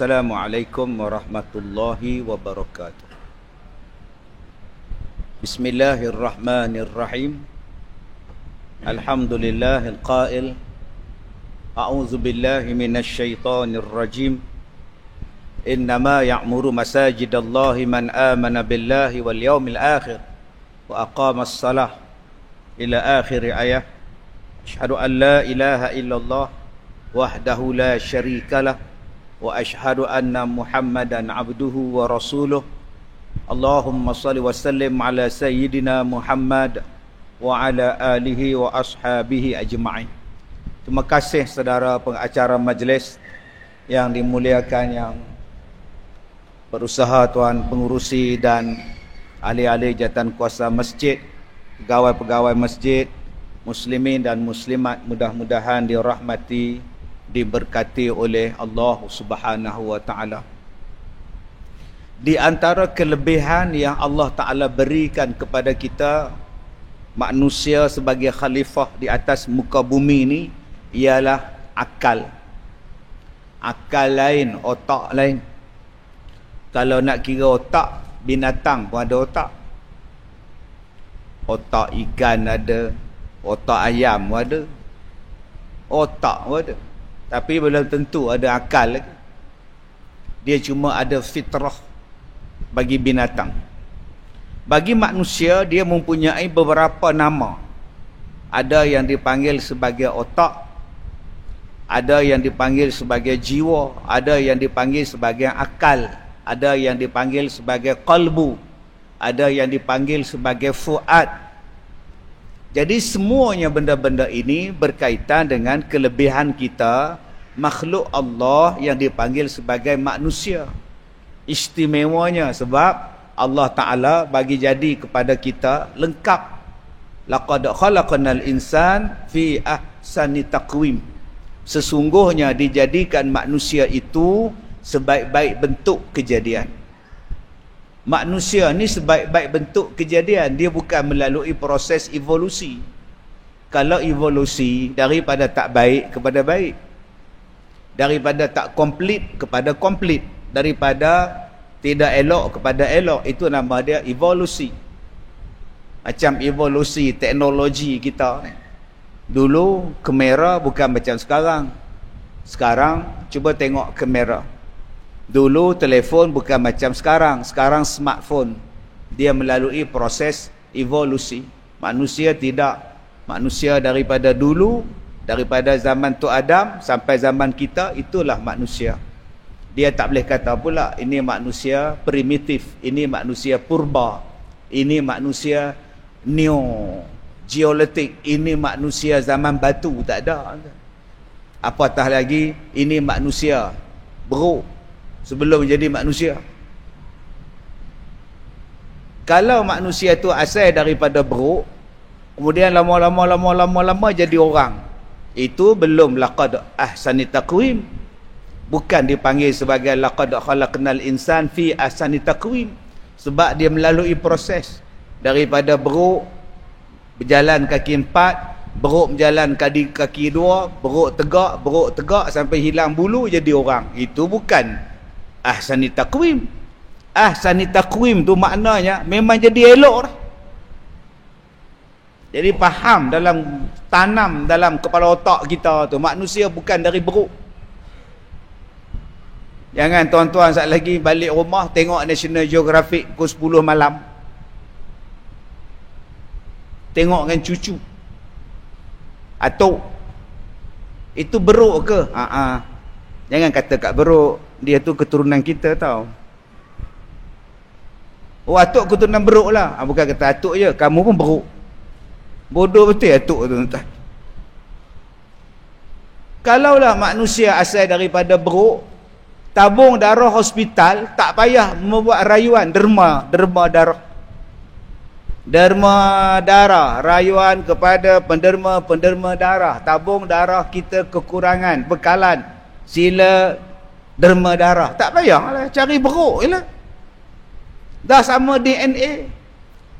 Assalamualaikum warahmatullahi wabarakatuh. Bismillahirrahmanirrahim. Alhamdulillahil qail. A'udzu billahi minasy syaithanir rajim. Innama ya'muru masajidallahi man amana billahi wal yawmil akhir wa aqamas salah ila akhir ayat. Asyhadu an la ilaha illallah wahdahu la syarikalah wa asyhadu anna Muhammadan abduhu wa rasuluh. Allahumma salli wa sallim ala sayyidina Muhammad wa ala alihi wa ashabihi ajma'in. Terima kasih saudara pengacara majlis yang dimuliakan, yang berusaha, tuan pengurusi dan ahli-ahli jawatan kuasa masjid, pegawai-pegawai masjid, muslimin dan muslimat, mudah-mudahan dirahmati, diberkati oleh Allah Subhanahu wa taala. Di antara kelebihan yang Allah Taala berikan kepada kita manusia sebagai khalifah di atas muka bumi ini ialah akal. Akal lain, otak lain. Kalau nak kira otak, binatang pun ada otak. Otak ikan ada, otak ayam pun ada, otak pun ada. Tapi belum tentu ada akal lagi. Dia cuma ada fitrah bagi binatang. Bagi manusia, dia mempunyai beberapa nama. Ada yang dipanggil sebagai otak, ada yang dipanggil sebagai jiwa, ada yang dipanggil sebagai akal, ada yang dipanggil sebagai qalbu, ada yang dipanggil sebagai fuad. Jadi semuanya benda-benda ini berkaitan dengan kelebihan kita, makhluk Allah yang dipanggil sebagai manusia. Istimewanya sebab Allah Ta'ala bagi jadi kepada kita lengkap. Laqad khalaqnal insan fi ahsani taqwim. Sesungguhnya dijadikan manusia itu sebaik-baik bentuk kejadian. Manusia ni sebaik-baik bentuk kejadian, dia bukan melalui proses evolusi. Kalau evolusi daripada tak baik kepada baik, daripada tak komplit kepada komplit, daripada tidak elok kepada elok, itu nama dia evolusi. Macam evolusi teknologi kita ni. Dulu kamera bukan macam sekarang. Sekarang cuba tengok kamera. Dulu telefon bukan macam sekarang. Sekarang smartphone. Dia melalui proses evolusi. Manusia tidak. Manusia daripada dulu, daripada zaman Tok Adam sampai zaman kita, itulah manusia. Dia tak boleh kata pula ini manusia primitif, ini manusia purba, ini manusia neo-geolitik, ini manusia zaman batu. Tak ada. Apatah lagi ini manusia beruk sebelum jadi manusia. Kalau manusia tu asal daripada beruk, kemudian lama-lama jadi orang, itu belum laqad ahsani taqwim. Bukan dipanggil sebagai laqad khalaqnal insan fi ahsani taqwim, sebab dia melalui proses daripada beruk berjalan kaki 4, beruk berjalan kaki 2, beruk tegak sampai hilang bulu jadi orang. Itu bukan ahsani taqwim. Ahsani taqwim tu maknanya memang jadi elok dah. Jadi faham dalam, tanam dalam kepala otak kita tu, manusia bukan dari beruk. Jangan tuan-tuan saat lagi balik rumah tengok National Geographic pukul 10 malam. Tengok dengan cucu. Atuk, itu beruk ke? Jangan kata kat beruk, dia tu keturunan kita tau. Oh, atuk keturunan beruk lah. Bukan kata atuk je, kamu pun beruk. Bodoh betul atuk tu, tuan. Kalaulah manusia asal daripada beruk, tabung darah hospital tak payah membuat rayuan derma darah, rayuan kepada penderma darah. Tabung darah kita kekurangan bekalan, sila derma darah, tak payahlah cari beruk je lah. Dah sama DNA,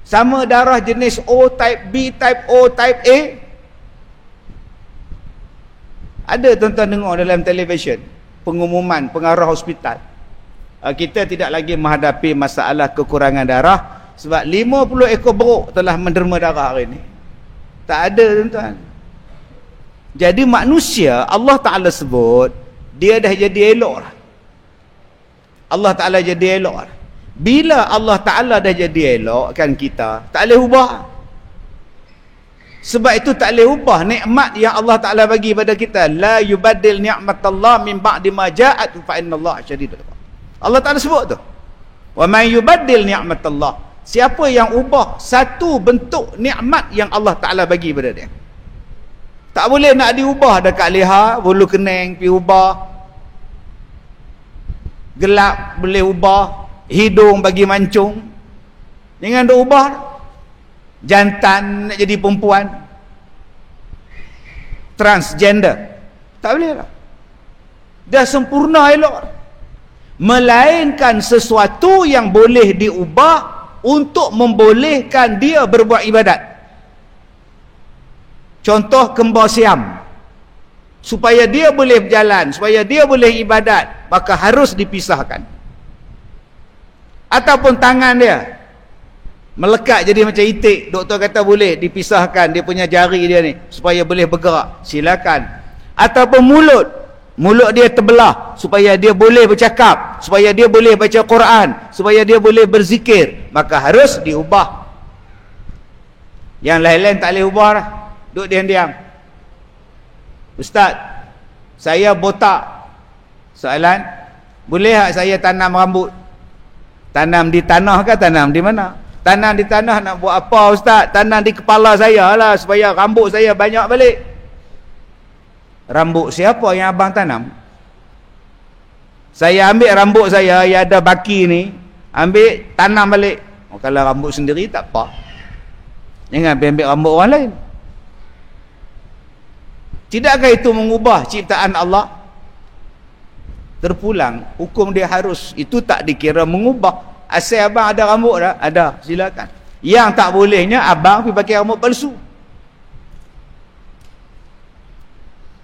sama darah jenis O type, B type, O type A. Ada tuan-tuan dengar dalam televisyen, pengumuman pengarah hospital. Kita tidak lagi menghadapi masalah kekurangan darah sebab 50 ekor beruk telah menderma darah hari ini. Tak ada, tuan-tuan. Jadi manusia, Allah Ta'ala sebut, dia dah jadi elok lah. Allah Ta'ala jadi elok lah. Bila Allah Ta'ala dah jadi elok kan kita, tak boleh ubah. Sebab itu tak boleh ubah nikmat yang Allah Ta'ala bagi pada kita. La yubaddil ni'matallah min ba'di ma ja'at fa innallaha syadidul iqab. Allah Ta'ala sebut tu. Wa man yubaddil ni'matallah. Siapa yang ubah satu bentuk nikmat yang Allah Ta'ala bagi pada dia. Tak boleh nak diubah dekat leher, bulu kening pergi ubah. Gelap boleh ubah, hidung bagi mancung. Jangan duk ubah. Jantan nak jadi perempuan, transgender, tak boleh lah. Dah sempurna elok. Melainkan sesuatu yang boleh diubah untuk membolehkan dia berbuat ibadat. Contoh kembar siam, supaya dia boleh berjalan, supaya dia boleh ibadat, maka harus dipisahkan. Ataupun tangan dia melekat jadi macam itik, doktor kata boleh dipisahkan dia punya jari dia ni supaya boleh bergerak, silakan. Ataupun mulut dia terbelah supaya dia boleh bercakap, supaya dia boleh baca Quran, supaya dia boleh berzikir, maka harus diubah. Yang lain-lain tak boleh ubah lah. Duduk diam-diam. Ustaz, saya botak. Soalan, boleh tak saya tanam rambut? Tanam di tanah ke tanam di mana? Tanam di tanah nak buat apa, Ustaz? Tanam di kepala saya lah supaya rambut saya banyak balik. Rambut siapa yang abang tanam? Saya ambil rambut saya yang ada baki ni, ambil tanam balik. Kalau rambut sendiri tak apa. Jangan ambil rambut orang lain. Tidakkah itu mengubah ciptaan Allah? Terpulang, hukum dia harus. Itu tak dikira mengubah. Asal abang ada rambut dah? Ada, silakan. Yang tak bolehnya abang pergi pakai rambut palsu.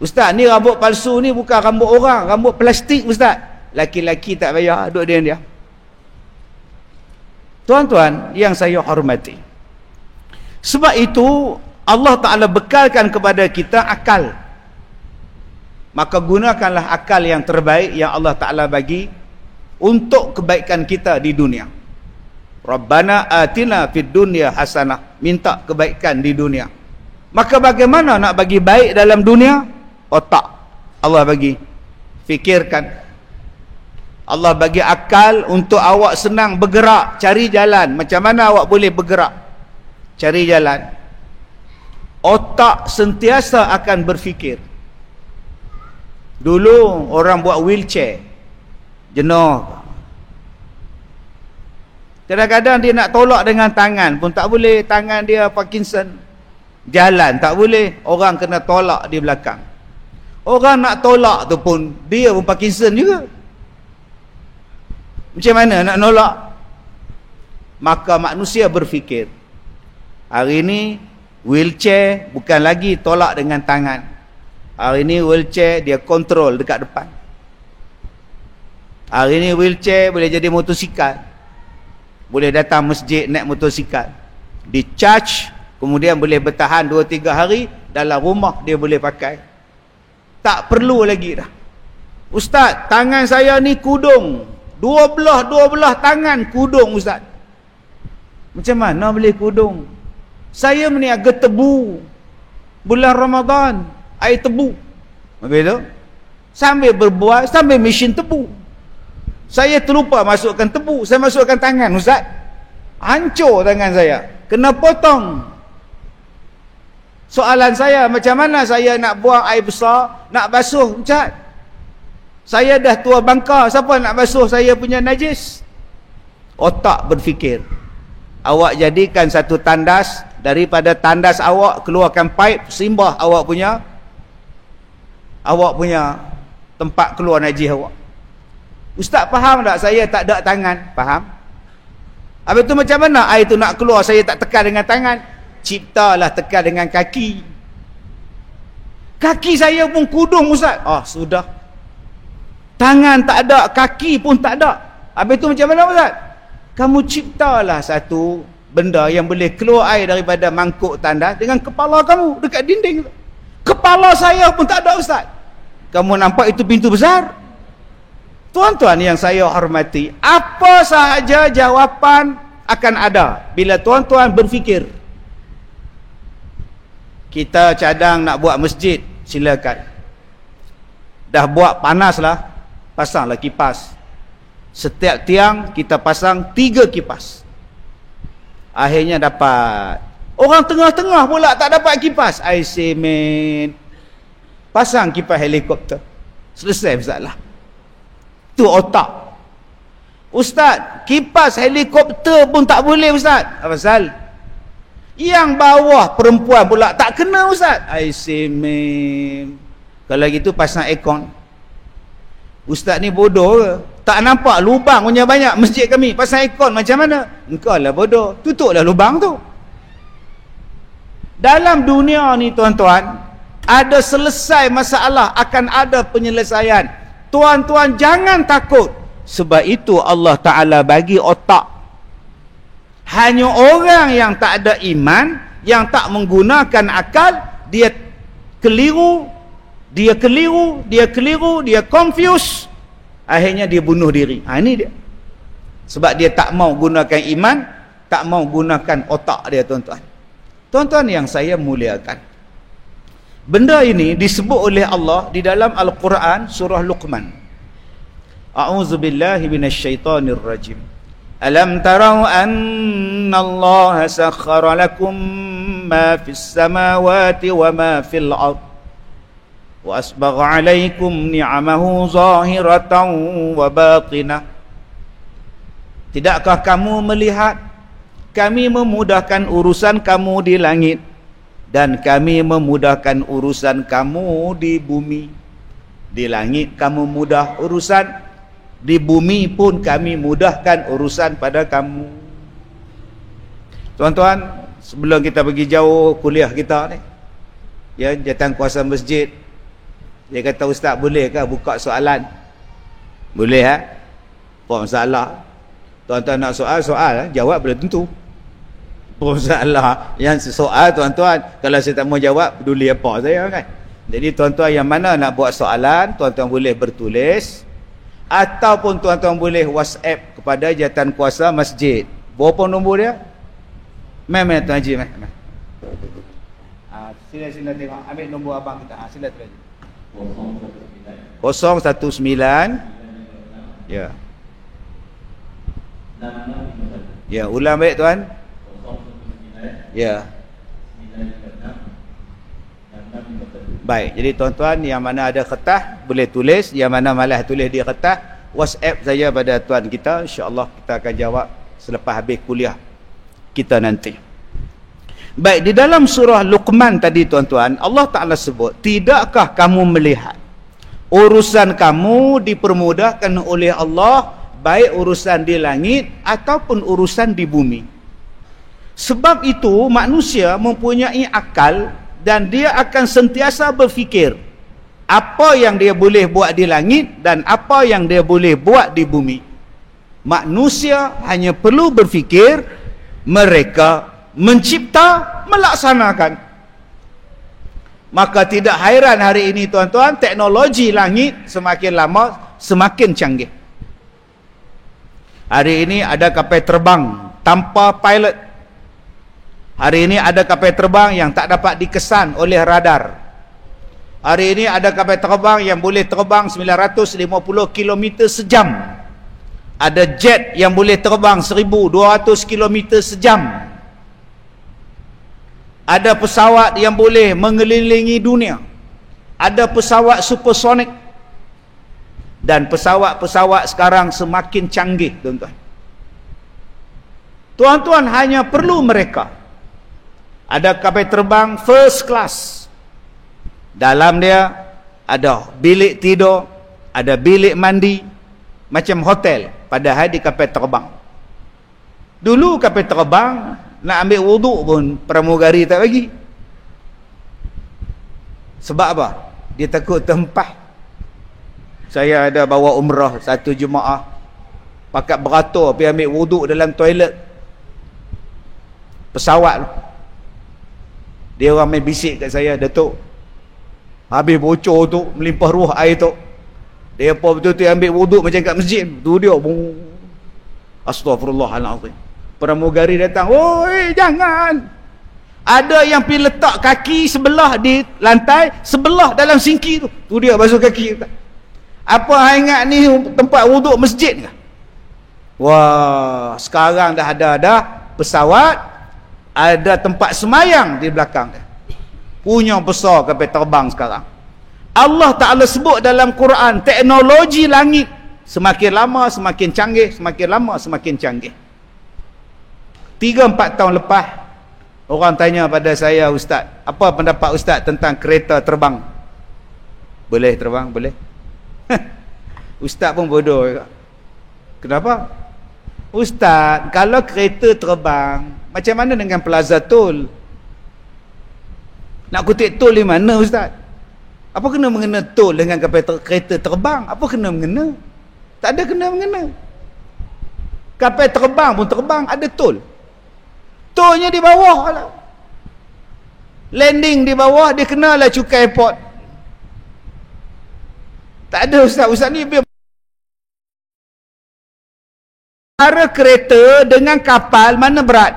Ustaz, ni rambut palsu ni bukan rambut orang, rambut plastik, Ustaz. Laki-laki tak payah, duduk dia. Tuan-tuan yang saya hormati, sebab itu Allah Ta'ala bekalkan kepada kita akal. Maka gunakanlah akal yang terbaik yang Allah Ta'ala bagi untuk kebaikan kita di dunia. Rabbana atina fid dunya hasanah. Minta kebaikan di dunia. Maka bagaimana nak bagi baik dalam dunia? Otak Allah bagi. Fikirkan. Allah bagi akal untuk awak senang bergerak, cari jalan. Macam mana awak boleh bergerak? Cari jalan. Otak sentiasa akan berfikir. Dulu orang buat wheelchair, jenuh. Kadang-kadang dia nak tolak dengan tangan pun tak boleh. Tangan dia Parkinson. Jalan tak boleh. Orang kena tolak di belakang. Orang nak tolak tu pun dia pun Parkinson juga. Macam mana nak nolak? Maka manusia berfikir, hari ini wheelchair bukan lagi tolak dengan tangan. Hari ini wheelchair dia kontrol dekat depan. Hari ini wheelchair boleh jadi motosikal. Boleh datang masjid naik motosikal. Di charge, kemudian boleh bertahan 2-3 hari. Dalam rumah dia boleh pakai. Tak perlu lagi dah. Ustaz, tangan saya ni kudung. Dua belah tangan kudung, Ustaz. Macam mana boleh kudung? Saya meniaga tebu. Bulan Ramadan, air tebu. Habis tu, sambil berbuat, sambil mesin tebu. Saya terlupa masukkan tebu. Saya masukkan tangan, Ustaz. Hancur tangan saya. Kena potong. Soalan saya, macam mana saya nak buang air besar, nak basuh, Ustaz? Saya dah tua bangka, siapa nak basuh saya punya najis? Otak berfikir. Awak jadikan satu tandas, daripada tandas awak keluarkan pipe, simbah awak punya tempat keluar najis awak. Ustaz faham tak saya tak ada tangan? Faham? Habis tu macam mana air tu nak keluar saya tak tekan dengan tangan? Ciptalah tekan dengan kaki. Kaki saya pun kudung, Ustaz. Oh, sudah. Tangan tak ada, kaki pun tak ada. Habis tu macam mana Ustaz? Kamu ciptalah satu benda yang boleh keluar air daripada mangkuk tandas dengan kepala kamu dekat dinding. Kepala saya pun tak ada Ustaz. Kamu nampak itu pintu besar? Tuan-tuan yang saya hormati, apa sahaja jawapan akan ada bila tuan-tuan berfikir. Kita cadang nak buat masjid, silakan. Dah buat panaslah, pasanglah kipas. Setiap tiang kita pasang 3 kipas. Akhirnya dapat. Orang tengah-tengah pula tak dapat kipas. I say man, pasang kipas helikopter. Selesai masalah. Tu otak. Ustaz, kipas helikopter pun tak boleh Ustaz. Apa pasal? Yang bawah perempuan pula tak kena Ustaz. I say man, kalau gitu pasang aircon. Ustaz ni bodoh ke? Tak nampak lubang punya banyak masjid kami, pasang aircon macam mana? Engkau lah bodoh, tutuplah lubang tu. Dalam dunia ni tuan-tuan, ada selesai masalah, akan ada penyelesaian. Tuan-tuan jangan takut. Sebab itu Allah Ta'ala bagi otak. Hanya orang yang tak ada iman, yang tak menggunakan akal, dia keliru, dia confuse, akhirnya dia bunuh diri. Ini dia. Sebab dia tak mau gunakan iman, tak mau gunakan otak dia tuan-tuan. Tuan-tuan yang saya muliakan, benda ini disebut oleh Allah di dalam Al-Quran surah Luqman. A'udzubillahi minasyaitonirrajim. Alam tarau anna Allah sakhkhara lakum ma fis samawati wa ma fil ard wa asbagha 'alaikum ni'amahu zahiratan wa batinah. Tidakkah kamu melihat kami memudahkan urusan kamu di langit dan kami memudahkan urusan kamu di bumi. Di langit kamu mudah urusan, di bumi pun kami mudahkan urusan pada kamu. Tuan-tuan, sebelum kita pergi jauh kuliah kita ni, ya, jawatankuasa masjid dia kata, Ustaz bolehkah buka soalan? Boleh ha? Apa masalah? Tuan-tuan nak soal, jawab belum tentu. Apa masalah? Yang soal tuan-tuan, kalau saya tak mau jawab, peduli apa saya kan? Jadi tuan-tuan yang mana nak buat soalan, tuan-tuan boleh bertulis, ataupun tuan-tuan boleh WhatsApp kepada jawatankuasa masjid. Berapa nombor dia? Mai Tuan Haji, mai. Sila tengok, ambil nombor abang kita. Sila Tuan Haji. 019. Ya. Ya, ulang baik tuan. Ya. Baik, jadi tuan-tuan yang mana ada kertas boleh tulis, yang mana malas tulis di kertas, WhatsApp saja pada tuan kita, insya-Allah kita akan jawab selepas habis kuliah kita nanti. Baik, di dalam surah Luqman tadi tuan-tuan, Allah Ta'ala sebut, tidakkah kamu melihat urusan kamu dipermudahkan oleh Allah, baik urusan di langit ataupun urusan di bumi. Sebab itu manusia mempunyai akal dan dia akan sentiasa berfikir apa yang dia boleh buat di langit dan apa yang dia boleh buat di bumi. Manusia hanya perlu berfikir, mereka mencipta, melaksanakan. Maka tidak hairan hari ini tuan-tuan, teknologi langit semakin lama semakin canggih. Hari ini ada kapal terbang tanpa pilot. Hari ini ada kapal terbang yang tak dapat dikesan oleh radar. Hari ini ada kapal terbang yang boleh terbang 950 km sejam. Ada jet yang boleh terbang 1200 km sejam. Ada pesawat yang boleh mengelilingi dunia. Ada pesawat supersonik. Dan pesawat-pesawat sekarang semakin canggih, tuan-tuan. Tuan-tuan hanya perlu mereka. Ada kapal terbang first class. Dalam dia ada bilik tidur, ada bilik mandi, macam hotel, padahal di kapal terbang. Dulu kapal terbang nak ambil wuduk pun pramugari tak bagi. Sebab apa? Dia takut tempah. Saya ada bawa umrah satu jemaah, pakat beratur pergi ambil wuduk dalam toilet pesawat. Dia orang main bisik kat saya, Datuk, habis bocor tu, melimpah ruah air tu, dia apa betul-betul ambil wuduk macam kat masjid tu. Dia Astaghfirullahaladzim. Pramugari datang, oi jangan. Ada yang pergi letak kaki sebelah di lantai, sebelah dalam sinki tu. Tu dia basuh kaki. Apa hang ingat ni tempat wuduk masjid ke? Wah, sekarang dah ada pesawat, ada tempat semayang di belakang dia. Punya besar kapal terbang sekarang. Allah Ta'ala sebut dalam Quran, teknologi langit semakin lama semakin canggih, semakin lama semakin canggih. 3-4 tahun lepas, orang tanya pada saya, Ustaz, apa pendapat Ustaz tentang kereta terbang? Boleh terbang? Boleh. Ustaz pun bodoh juga. Kenapa? Ustaz, kalau kereta terbang, macam mana dengan Plaza Tol? Nak kutip tol di mana, Ustaz? Apa kena mengena tol dengan kapal kereta terbang? Apa kena mengena? Tak ada kena mengena. Kapal terbang pun terbang, ada tol. Tolnya di bawah lah. Landing di bawah, dia kenalah cukai airport. Tak ada, Ustaz. Ustaz ni biar antara kereta dengan kapal mana berat?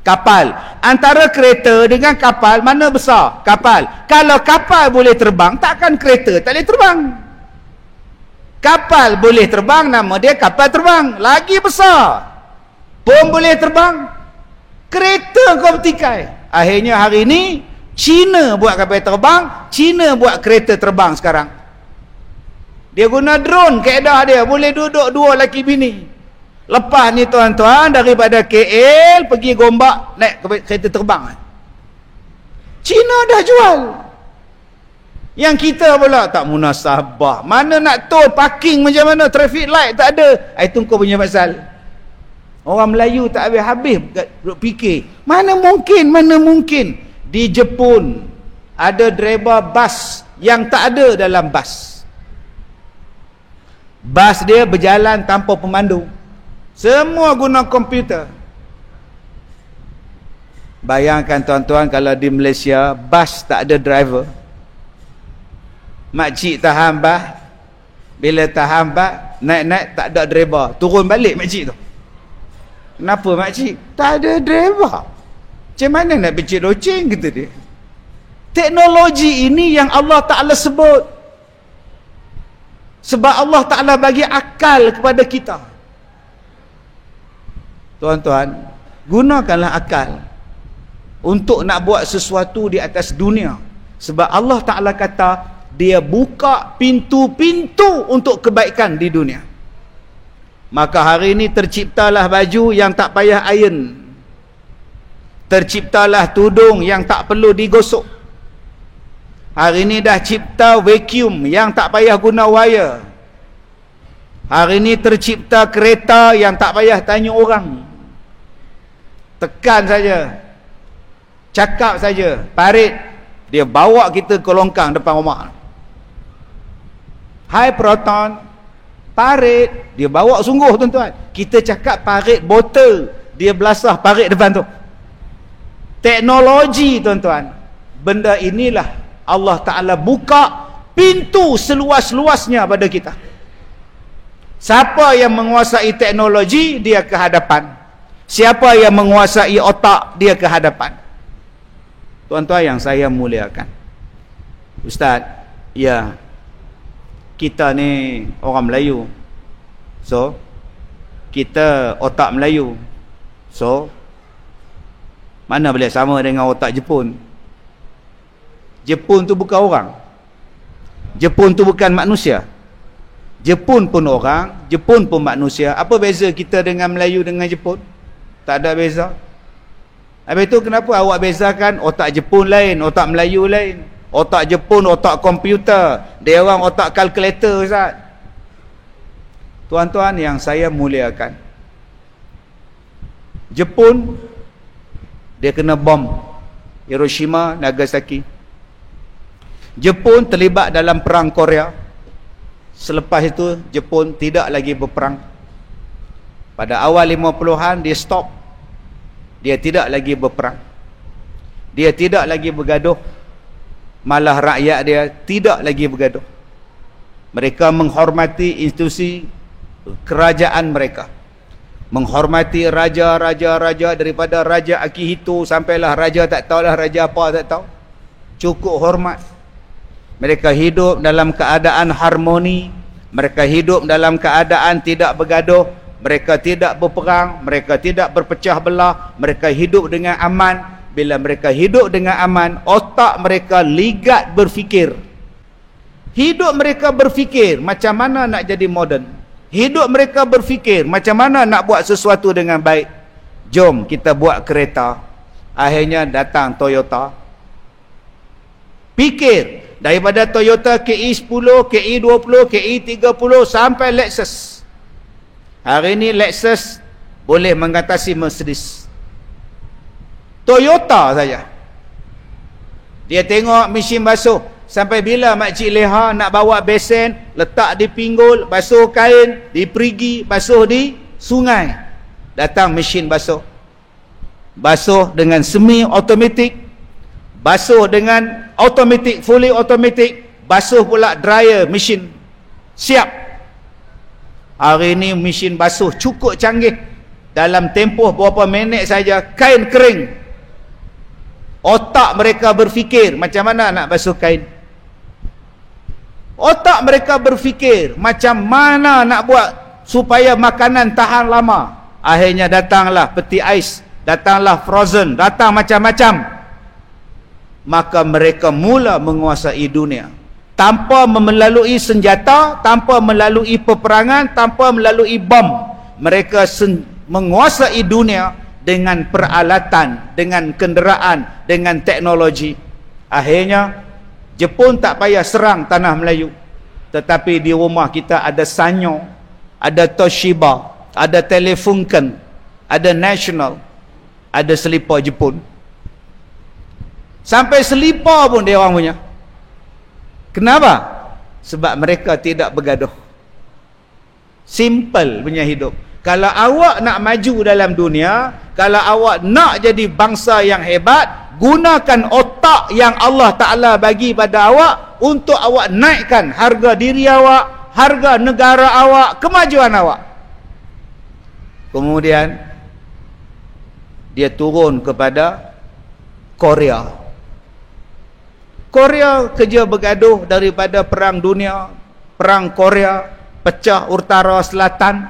Kapal. Antara kereta dengan kapal mana besar? Kapal. Kalau kapal boleh terbang, takkan kereta tak boleh terbang. Kapal boleh terbang, nama dia kapal terbang. Lagi besar pun boleh terbang. Kereta kau bertikai. Akhirnya hari ni China buat kapal terbang, China buat kereta terbang sekarang. Dia guna drone, kaedah dia boleh duduk 2 laki bini. Lepas ni tuan-tuan, daripada KL pergi Gombak naik kereta terbang. China dah jual. Yang kita pula tak munasabah. Mana nak tol parking macam mana, traffic light tak ada. Itu kau punya pasal. Orang Melayu tak habis-habis fikir. Mana mungkin di Jepun ada driver bas yang tak ada dalam bas. Bas dia berjalan tanpa pemandu. Semua guna komputer. Bayangkan tuan-tuan, kalau di Malaysia bas tak ada driver. Makcik tahan bas, bila tahan bas, naik-naik tak ada driver, turun balik makcik tu. Kenapa makcik? Tak ada driver. Macam mana nak becik loceng, kata dia. Teknologi ini yang Allah Ta'ala sebut. Sebab Allah Ta'ala bagi akal kepada kita. Tuan-tuan, gunakanlah akal untuk nak buat sesuatu di atas dunia. Sebab Allah Ta'ala kata, dia buka pintu-pintu untuk kebaikan di dunia. Maka hari ini terciptalah baju yang tak payah iron. Terciptalah tudung yang tak perlu digosok. Hari ini dah cipta vacuum yang tak payah guna wire. Hari ini tercipta kereta yang tak payah tanya orang. Tekan saja, cakap saja, parit, dia bawa kita ke longkang depan rumah. High proton, parit, dia bawa sungguh tuan-tuan. Kita cakap parit botol, dia belasah parit depan tu. Teknologi tuan-tuan. Benda inilah Allah Ta'ala buka pintu seluas-luasnya pada kita. Siapa yang menguasai teknologi, dia ke hadapan. Siapa yang menguasai otak, dia ke hadapan. Tuan-tuan yang saya muliakan, Ustaz, ya, kita ni orang Melayu, so kita otak Melayu, so mana boleh sama dengan otak Jepun? Jepun tu bukan orang, Jepun tu bukan manusia. Jepun pun orang, Jepun pun manusia. Apa beza kita dengan Melayu dengan Jepun? Tak ada beza. Habis tu kenapa awak bezakan otak Jepun lain, otak Melayu lain? Otak Jepun otak komputer, dia orang otak kalkulator, Ustaz. Tuan-tuan yang saya muliakan, Jepun dia kena bom Hiroshima, Nagasaki. Jepun terlibat dalam perang Korea. Selepas itu Jepun tidak lagi berperang. Pada awal 50-an dia stop. Dia tidak lagi berperang. Dia tidak lagi bergaduh. Malah rakyat dia tidak lagi bergaduh. Mereka menghormati institusi kerajaan mereka. Menghormati raja-raja daripada Raja Akihito sampailah raja tak tahulah raja apa tak tahu. Cukup hormat. Mereka hidup dalam keadaan harmoni. Mereka hidup dalam keadaan tidak bergaduh. Mereka tidak berperang. Mereka tidak berpecah belah. Mereka hidup dengan aman. Bila mereka hidup dengan aman, otak mereka ligat berfikir. Hidup mereka berfikir macam mana nak jadi moden. Hidup mereka berfikir macam mana nak buat sesuatu dengan baik. Jom kita buat kereta. Akhirnya datang Toyota. Pikir daripada Toyota KI10, KI20, KI30 sampai Lexus. Hari ini Lexus boleh mengatasi Mercedes. Toyota saja. Dia tengok mesin basuh. Sampai bila makcik leha nak bawa besen, letak di pinggul, basuh kain, di perigi, basuh di sungai. Datang mesin basuh. Basuh dengan semi automatic, basuh dengan automatic, fully automatic, basuh pula dryer mesin. Siap. Hari ini mesin basuh cukup canggih. Dalam tempoh beberapa minit saja kain kering. Otak mereka berfikir macam mana nak basuh kain. Otak mereka berfikir macam mana nak buat supaya makanan tahan lama. Akhirnya datanglah peti ais, datanglah frozen, datang macam-macam. Maka mereka mula menguasai dunia. Tanpa melalui senjata, tanpa melalui peperangan, tanpa melalui bom. Mereka menguasai dunia dengan peralatan, dengan kenderaan, dengan teknologi. Akhirnya Jepun tak payah serang tanah Melayu. Tetapi di rumah kita ada Sanyo, ada Toshiba, ada Telefunken, ada National, ada selipar Jepun. Sampai selipar pun dia orang punya. Kenapa? Sebab mereka tidak bergaduh. Simple punya hidup. Kalau awak nak maju dalam dunia, kalau awak nak jadi bangsa yang hebat, gunakan otak yang Allah Ta'ala bagi pada awak untuk awak naikkan harga diri awak, harga negara awak, kemajuan awak. Kemudian dia turun kepada Korea. Korea kerja bergaduh daripada perang dunia, perang Korea, pecah Utara Selatan,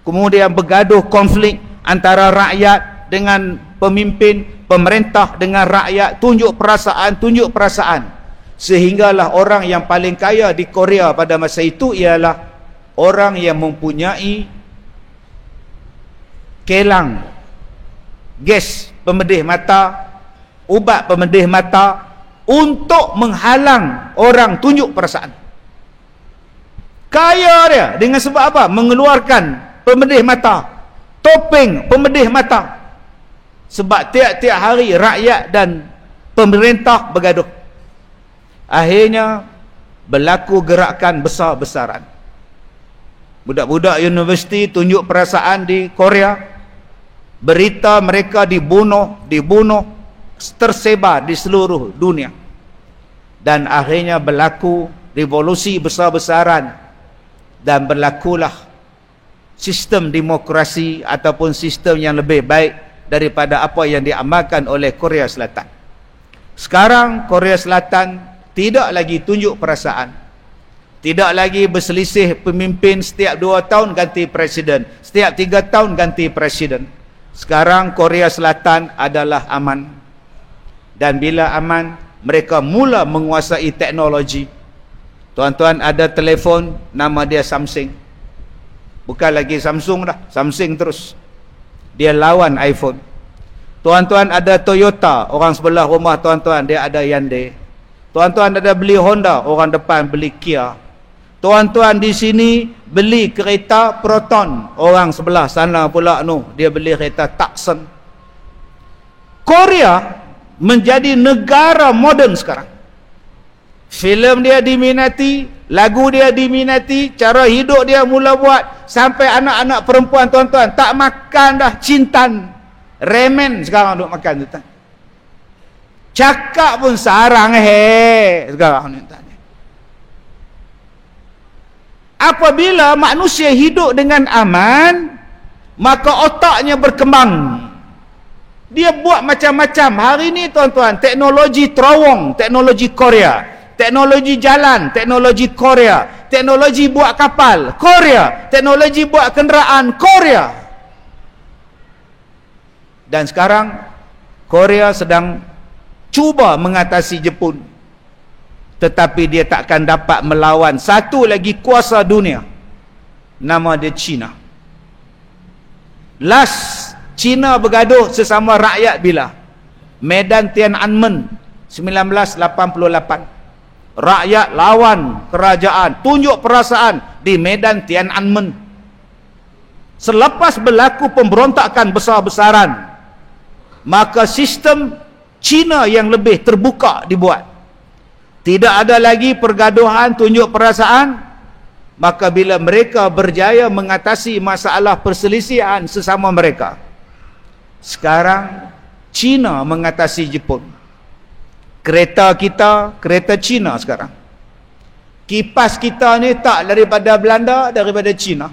kemudian bergaduh konflik antara rakyat dengan pemimpin, pemerintah dengan rakyat, tunjuk perasaan, sehinggalah orang yang paling kaya di Korea pada masa itu ialah orang yang mempunyai kelang, gas pemedih mata, ubat pemedih mata untuk menghalang orang tunjuk perasaan. Kaya dia dengan sebab apa? Mengeluarkan pemedih mata, topeng pemedih mata. Sebab tiap-tiap hari rakyat dan pemerintah bergaduh. Akhirnya berlaku gerakan besar-besaran. Budak-budak universiti tunjuk perasaan di Korea. Berita mereka dibunuh, tersebar di seluruh dunia. Dan akhirnya berlaku revolusi besar-besaran. Dan berlakulah sistem demokrasi ataupun sistem yang lebih baik daripada apa yang diamalkan oleh Korea Selatan. Sekarang Korea Selatan tidak lagi tunjuk perasaan. Tidak lagi berselisih pemimpin setiap 2 tahun ganti presiden, setiap 3 tahun ganti presiden. Sekarang Korea Selatan adalah aman. Dan bila aman, mereka mula menguasai teknologi. Tuan-tuan ada telefon nama dia Samsung. Bukan lagi Samsung dah, Samsung terus. Dia lawan iPhone. Tuan-tuan ada Toyota, orang sebelah rumah tuan-tuan dia ada Hyundai. Tuan-tuan ada beli Honda, orang depan beli Kia. Tuan-tuan di sini beli kereta Proton, orang sebelah sana pula dia beli kereta Tucson. Korea menjadi negara moden sekarang. Filem dia diminati, lagu dia diminati, cara hidup dia mula buat, sampai anak-anak perempuan tuan-tuan tak makan dah cintan, remen sekarang duk makan tuan. Cakap pun sarang sekarang ni tuan. Apabila manusia hidup dengan aman, maka otaknya berkembang. Dia buat macam-macam. Hari ni tuan-tuan, teknologi terowong, teknologi Korea, teknologi jalan, teknologi Korea, teknologi buat kapal Korea, teknologi buat kenderaan Korea. Dan sekarang Korea sedang cuba mengatasi Jepun, tetapi dia takkan dapat melawan satu lagi kuasa dunia, nama dia China. Last China bergaduh sesama rakyat bila? Medan Tiananmen 1988. Rakyat lawan kerajaan, tunjuk perasaan di Medan Tiananmen. Selepas berlaku pemberontakan besar-besaran, maka sistem China yang lebih terbuka dibuat. Tidak ada lagi pergaduhan tunjuk perasaan. Maka bila mereka berjaya mengatasi masalah perselisihan sesama mereka, sekarang China mengatasi Jepun. Kereta kita, kereta China sekarang. Kipas kita ni tak daripada Belanda, daripada China.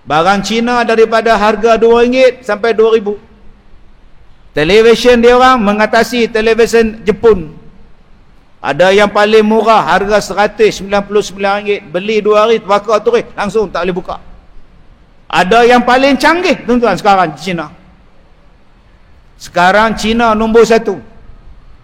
Barang China daripada harga RM2 sampai RM2,000. Televisyen dia orang mengatasi televisyen Jepun. Ada yang paling murah, harga RM199, beli 2 hari terbakar terus, langsung tak boleh buka. Ada yang paling canggih tuan-tuan sekarang China. Sekarang China nombor 1.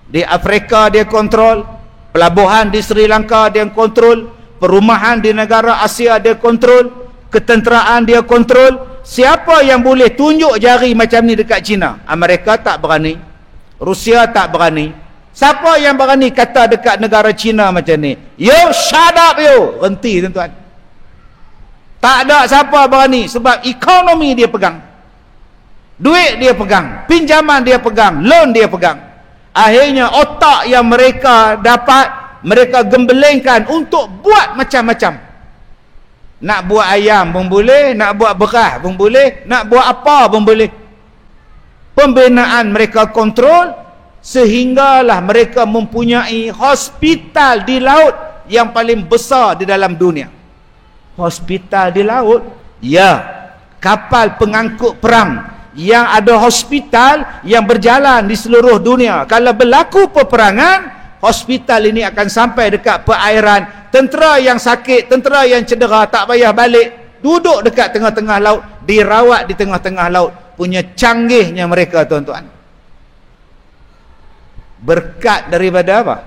Di Afrika dia kontrol, pelabuhan di Sri Lanka dia kontrol, perumahan di negara Asia dia kontrol, ketenteraan dia kontrol. Siapa yang boleh tunjuk jari macam ni dekat China? Amerika tak berani, Rusia tak berani. Siapa yang berani kata dekat negara China macam ni? Yo, shut up yo. Henti tuan-tuan. Tak ada siapa berani, sebab ekonomi dia pegang, duit dia pegang, pinjaman dia pegang, loan dia pegang. Akhirnya otak yang mereka dapat, mereka gembelengkan untuk buat macam-macam. Nak buat ayam pun boleh, nak buat beras pun boleh, nak buat apa pun boleh. Pembinaan mereka kontrol, sehinggalah mereka mempunyai hospital di laut yang paling besar di dalam dunia. Hospital di laut? Ya, kapal pengangkut perang yang ada hospital yang berjalan di seluruh dunia. Kalau berlaku peperangan, hospital ini akan sampai dekat perairan. Tentera yang sakit, tentera yang cedera tak payah balik, duduk dekat tengah-tengah laut, dirawat di tengah-tengah laut. Punya canggihnya mereka tuan-tuan. Berkat daripada apa?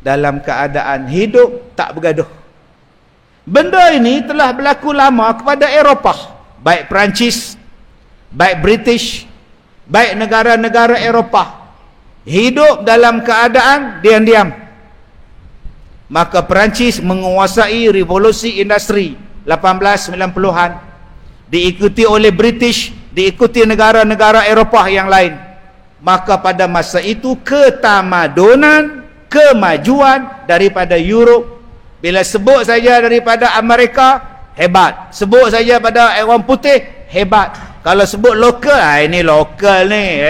Dalam keadaan hidup tak bergaduh. Benda ini telah berlaku lama kepada Eropah, baik Perancis, baik British, baik negara-negara Eropah. Hidup dalam keadaan diam-diam. Maka Perancis menguasai revolusi industri 1890-an, diikuti oleh British, diikuti negara-negara Eropah yang lain. Maka pada masa itu ketamadunan, kemajuan daripada Europe, bila sebut saja daripada Amerika, hebat. Sebut saja pada orang putih, hebat. Kalau sebut lokal, ini lokal ni,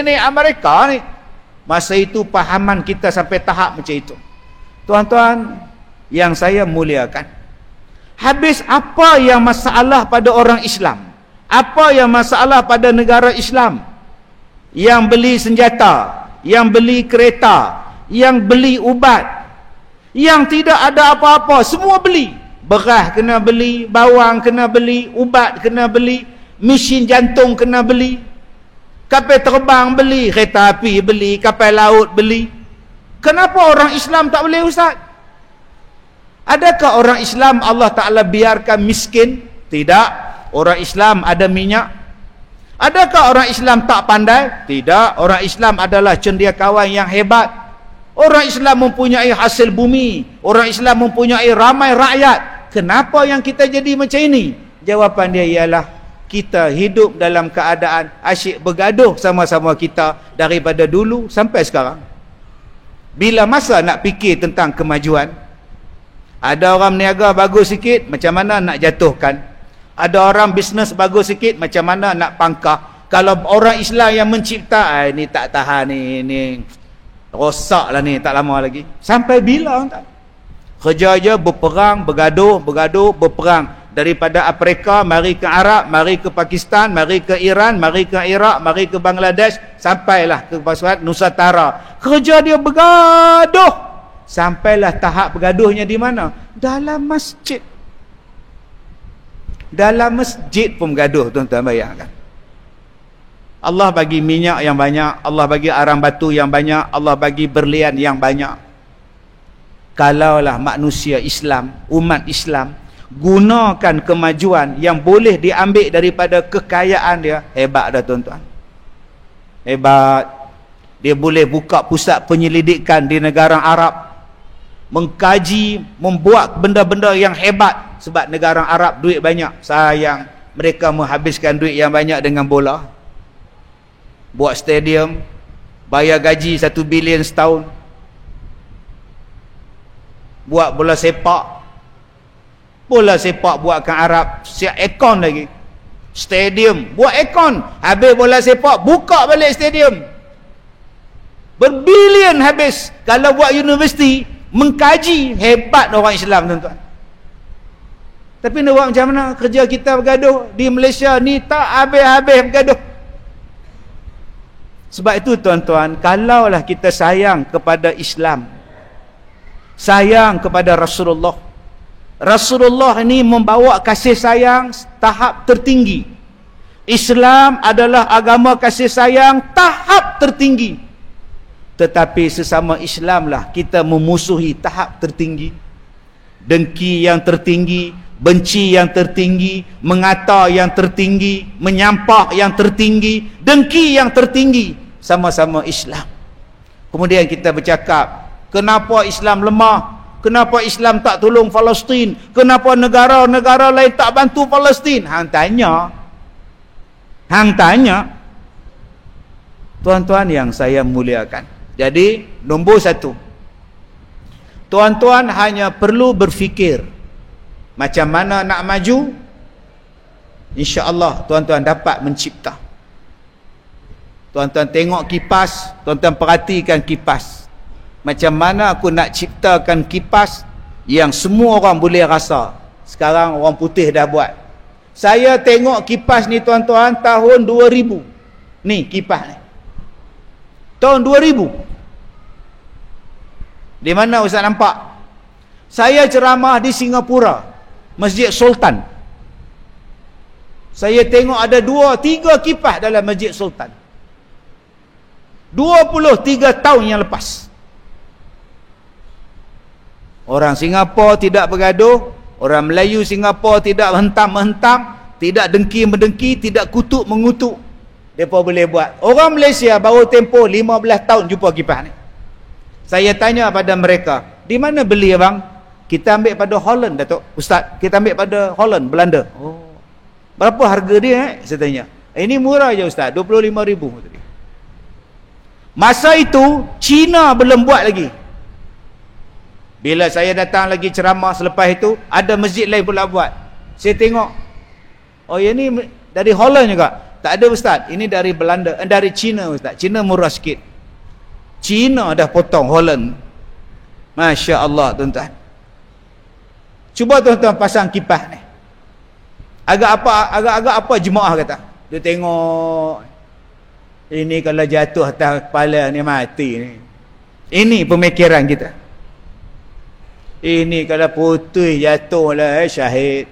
ini Amerika ni. Masa itu pahaman kita sampai tahap macam itu. Tuan-tuan yang saya muliakan, habis apa yang masalah pada orang Islam? Apa yang masalah pada negara Islam? Yang beli senjata, yang beli kereta, yang beli ubat, yang tidak ada apa-apa, semua beli. Beras kena beli, bawang kena beli, ubat kena beli, mesin jantung kena beli, kapal terbang beli, kereta api beli, kapal laut beli. Kenapa orang Islam tak boleh, Ustaz? Adakah orang Islam Allah Ta'ala biarkan miskin? Tidak. Orang Islam ada minyak. Adakah orang Islam tak pandai? Tidak. Orang Islam adalah cendekiawan yang hebat. Orang Islam mempunyai hasil bumi. Orang Islam mempunyai ramai rakyat. Kenapa yang kita jadi macam ini? Jawapan dia ialah, kita hidup dalam keadaan asyik bergaduh sama-sama kita daripada dulu sampai sekarang. Bila masa nak fikir tentang kemajuan? Ada orang berniaga bagus sikit, macam mana nak jatuhkan? Ada orang bisnes bagus sikit, macam mana nak pangkah? Kalau orang Islam yang mencipta, ni tak tahan ni rosak lah ni, tak lama lagi. Sampai bila tak? Kerja je berperang, bergaduh, berperang. Daripada Afrika, mari ke Arab, mari ke Pakistan, mari ke Iran, mari ke Iraq, mari ke Bangladesh, sampailah ke Nusantara. Kerja dia bergaduh. Sampailah tahap bergaduhnya di mana? Dalam masjid. Dalam masjid pun bergaduh, tuan-tuan bayangkan. Allah bagi minyak yang banyak, Allah bagi arang batu yang banyak, Allah bagi berlian yang banyak. Kalaulah manusia Islam, umat Islam, gunakan kemajuan yang boleh diambil daripada kekayaan dia, hebat dah tuan-tuan. Hebat. Dia boleh buka pusat penyelidikan di negara Arab, mengkaji, membuat benda-benda yang hebat. Sebab negara Arab duit banyak, sayang mereka menghabiskan duit yang banyak dengan bola. Buat stadium, bayar gaji 1 bilion setahun, buat bola sepak buatkan Arab, siap aircon lagi, stadium, buat aircon, habis bola sepak buka balik stadium, berbilion habis. Kalau buat universiti, mengkaji, hebat orang Islam tuan-tuan. Tapi nak buat macam mana? Kerja kita bergaduh di Malaysia ni tak habis-habis bergaduh. Sebab itu tuan-tuan, kalaulah kita sayang kepada Islam, sayang kepada Rasulullah, Rasulullah ini membawa kasih sayang tahap tertinggi. Islam adalah agama kasih sayang tahap tertinggi. Tetapi sesama Islamlah kita memusuhi tahap tertinggi. Dengki yang tertinggi, benci yang tertinggi, mengata yang tertinggi, menyampah yang tertinggi, dengki yang tertinggi, sama-sama Islam. Kemudian kita bercakap, kenapa Islam lemah? Kenapa Islam tak tolong Palestin? Kenapa negara-negara lain tak bantu Palestin? Hang tanya. Tuan-tuan yang saya muliakan. Jadi, nombor 1. Tuan-tuan hanya perlu berfikir macam mana nak maju. InsyaAllah tuan-tuan dapat mencipta. Tuan-tuan tengok kipas, tuan-tuan perhatikan kipas. Macam mana aku nak ciptakan kipas yang semua orang boleh rasa. Sekarang orang putih dah buat. Saya tengok kipas ni tuan-tuan tahun 2000. Ni kipas ni. Tahun 2000. Di mana Ustaz nampak? Saya ceramah di Singapura, Masjid Sultan. Saya tengok ada 2-3 kipas dalam Masjid Sultan. 23 tahun yang lepas. Orang Singapura tidak bergaduh, orang Melayu Singapura tidak hentam-hentam, tidak dengki-mendengki, tidak kutuk-mengutuk. Mereka boleh buat. Orang Malaysia baru tempoh 15 tahun jumpa kipas ni. Saya tanya pada mereka, di mana beli abang? Kita ambil pada Holland, Datuk. Ustaz, kita ambil pada Holland, Belanda. Oh. Berapa harga dia? Saya tanya. Ini murah je Ustaz, 25,000. Masa itu, Cina belum buat lagi. Bila saya datang lagi ceramah selepas itu, ada masjid lain pula buat. Saya tengok, oh yang ni dari Holland juga. Tak ada Ustaz, ini dari Belanda, dari Cina Ustaz. Cina murah sikit. Cina dah potong Holland. Masya Allah tuan-tuan. Cuba tuan-tuan pasang kipas ni. Agak apa jemaah kata. Dia tengok, ini kalau jatuh atas kepala ni mati ni. Ini pemikiran kita. Ini kalau putih jatuh lah syahid.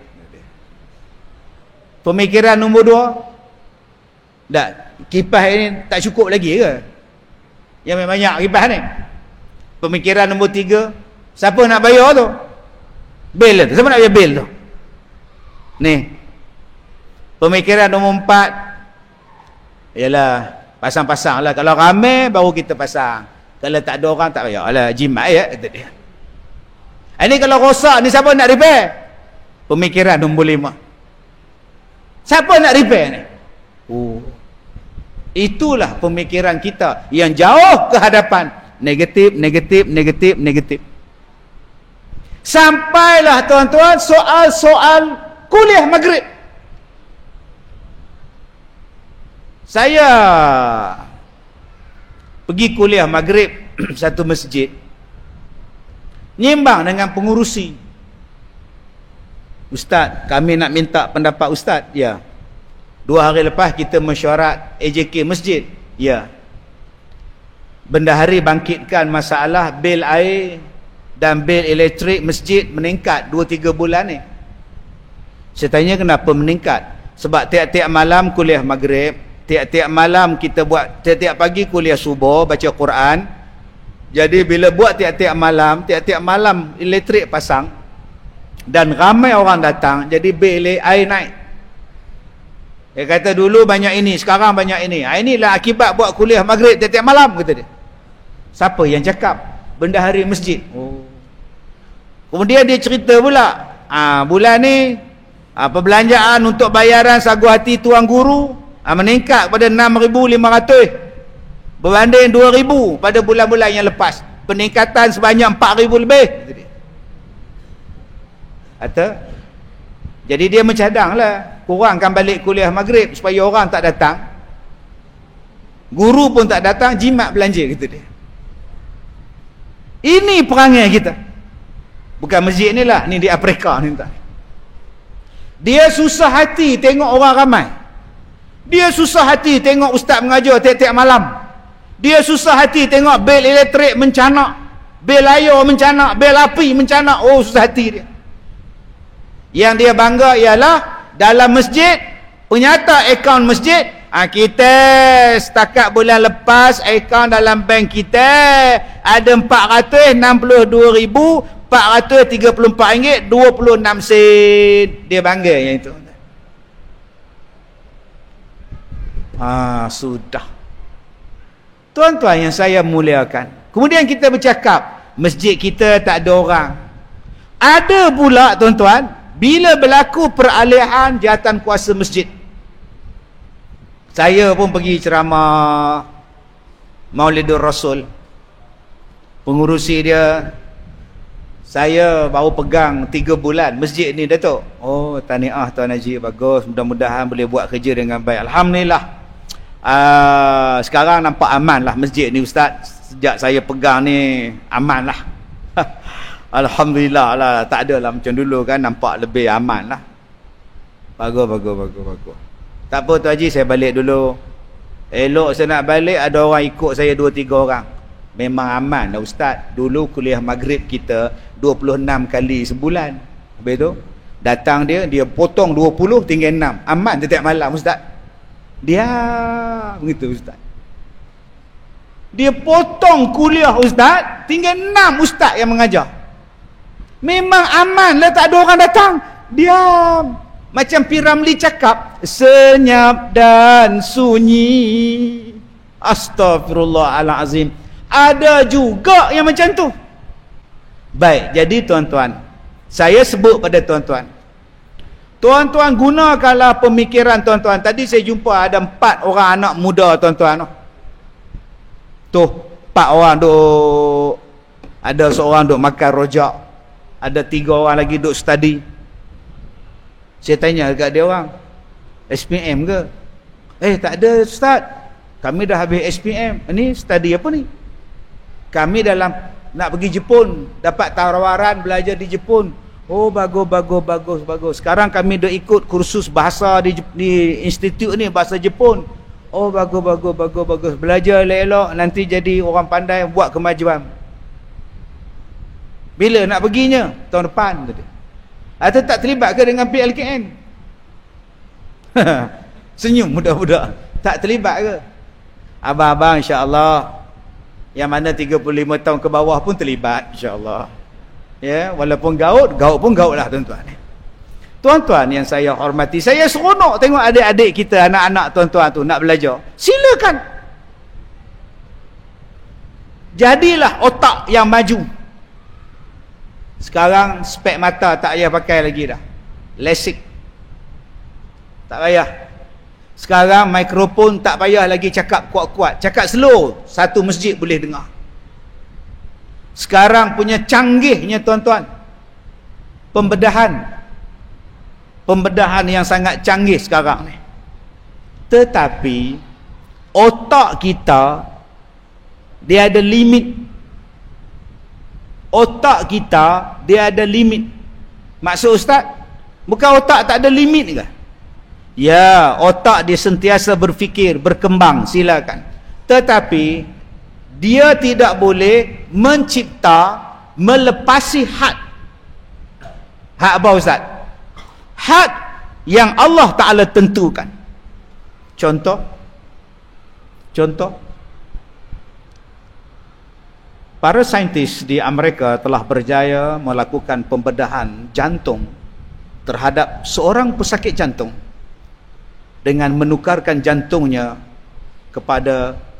Pemikiran nombor 2. Tak, kipas ini tak cukup lagi ke? Yang banyak kipas ni. Pemikiran nombor 3, siapa nak bayar tu? Bil tu. Siapa nak bayar bil tu? Ni. Pemikiran nombor 4, ialah pasang-pasang lah. Kalau ramai baru kita pasang. Kalau tak ada orang tak payah lah, jimat ya kata dia. Ini kalau rosak ni siapa nak repair? Pemikiran nombor 5. Siapa nak repair ni? Oh. Itulah pemikiran kita yang jauh ke hadapan negatif, negatif, negatif, negatif. Sampailah tuan-tuan soal-soal kuliah maghrib. Saya pergi kuliah maghrib satu masjid, nyimbang dengan pengurusi. Ustaz, kami nak minta pendapat Ustaz. Ya. 2 hari lepas kita mesyuarat AJK masjid. Ya. Bendahari bangkitkan masalah bil air dan bil elektrik masjid meningkat 2-3 bulan ni. Saya tanya kenapa meningkat? Sebab tiap-tiap malam kuliah maghrib, tiap-tiap malam kita buat, tiap-tiap pagi kuliah subuh baca Quran. Jadi bila buat tiap-tiap malam elektrik pasang dan ramai orang datang, jadi bil air naik. Dia kata dulu banyak ini, sekarang banyak ini. Inilah akibat buat kuliah maghrib tiap-tiap malam, kata dia. Siapa yang cakap? Bendahari masjid. Oh. Kemudian dia cerita pula, bulan ni perbelanjaan untuk bayaran sagu hati tuan guru meningkat pada 6,500 berbanding 2,000 pada bulan-bulan yang lepas. Peningkatan sebanyak 4,000 lebih. Atau jadi dia mencadanglah, kurangkan balik kuliah maghrib supaya orang tak datang, guru pun tak datang, jimat belanja, kata dia. Ini perangai kita. Bukan masjid ni lah, ni di Afrika ni tak. Dia susah hati tengok orang ramai. Dia susah hati tengok ustaz mengajar tiap-tiap malam. Dia susah hati tengok bil elektrik mencanak, bil air mencanak, bil api mencanak. Oh, susah hati dia. Yang dia bangga ialah dalam masjid, penyata akaun masjid, kita setakat bulan lepas akaun dalam bank kita ada 462,434 ringgit 26 sen. Dia bangga yang itu. Sudah. Tuan-tuan yang saya muliakan, kemudian kita bercakap masjid kita tak ada orang. Ada pula tuan-tuan, bila berlaku peralihan jawatan kuasa masjid, saya pun pergi ceramah Maulidur Rasul. Pengurusi dia, saya baru pegang 3 bulan masjid ni, Datuk. Oh, tahniah Tuan Haji, bagus, mudah-mudahan boleh buat kerja dengan baik. Alhamdulillah. Sekarang nampak aman lah masjid ni Ustaz. Sejak saya pegang ni aman lah. Alhamdulillah lah, tak ada lah macam dulu kan, nampak lebih aman lah. Bagus. Tak apa Tuan Haji, saya balik dulu. Elok saya nak balik, ada orang ikut saya 2-3 orang. Memang aman lah Ustaz. Dulu kuliah maghrib kita 26 kali sebulan. Habis tu datang dia potong 20 tinggal 6. Aman setiap malam Ustaz. Dia begitu Ustaz. Dia potong kuliah Ustaz, tinggal 6 Ustaz yang mengajar. Memang aman lah, tak ada orang datang. Diam. Macam P. Ramlee cakap, senyap dan sunyi. Astaghfirullahalazim. Ada juga yang macam tu. Baik, jadi tuan-tuan, saya sebut pada tuan-tuan, tuan-tuan gunakanlah pemikiran tuan-tuan. Tadi saya jumpa ada 4 orang anak muda tuan-tuan. Tuh 4 orang duk, ada seorang duk makan rojak, ada 3 orang lagi duk study. Saya tanya dekat dia orang, SPM ke? Tak ada Ustaz, kami dah habis SPM. Ni study apa ni? Kami dalam nak pergi Jepun, dapat tawaran belajar di Jepun. Oh, bagus. Sekarang kami dah ikut kursus bahasa di institut ni, bahasa Jepun. Oh, bagus. Belajar elok-elok, nanti jadi orang pandai, buat kemajuan. Bila nak perginya? Tahun depan tadi. Atau tak terlibat ke dengan PLKN? Senyum budak-budak. Tak terlibat ke? Abang-abang insya-Allah yang mana 35 tahun ke bawah pun terlibat insya-Allah. Ya, walaupun gaut pun gaut lah tuan-tuan. Tuan-tuan yang saya hormati, saya seronok tengok adik-adik kita, anak-anak tuan-tuan tu nak belajar. Silakan. Jadilah otak yang maju. Sekarang spek mata tak payah pakai lagi dah. LASIK. Tak payah. Sekarang mikrofon tak payah lagi cakap kuat-kuat. Cakap slow, satu masjid boleh dengar. Sekarang punya canggihnya tuan-tuan, pembedahan yang sangat canggih sekarang ni. Tetapi otak kita dia ada limit. Otak kita dia ada limit. Maksud ustaz, bukan otak tak ada limit ke? Ya, otak dia sentiasa berfikir, berkembang, silakan. Tetapi dia tidak boleh mencipta, melepasi had. Had apa ustaz? Had yang Allah Ta'ala tentukan. Contoh, para saintis di Amerika telah berjaya melakukan pembedahan jantung terhadap seorang pesakit jantung dengan menukarkan jantungnya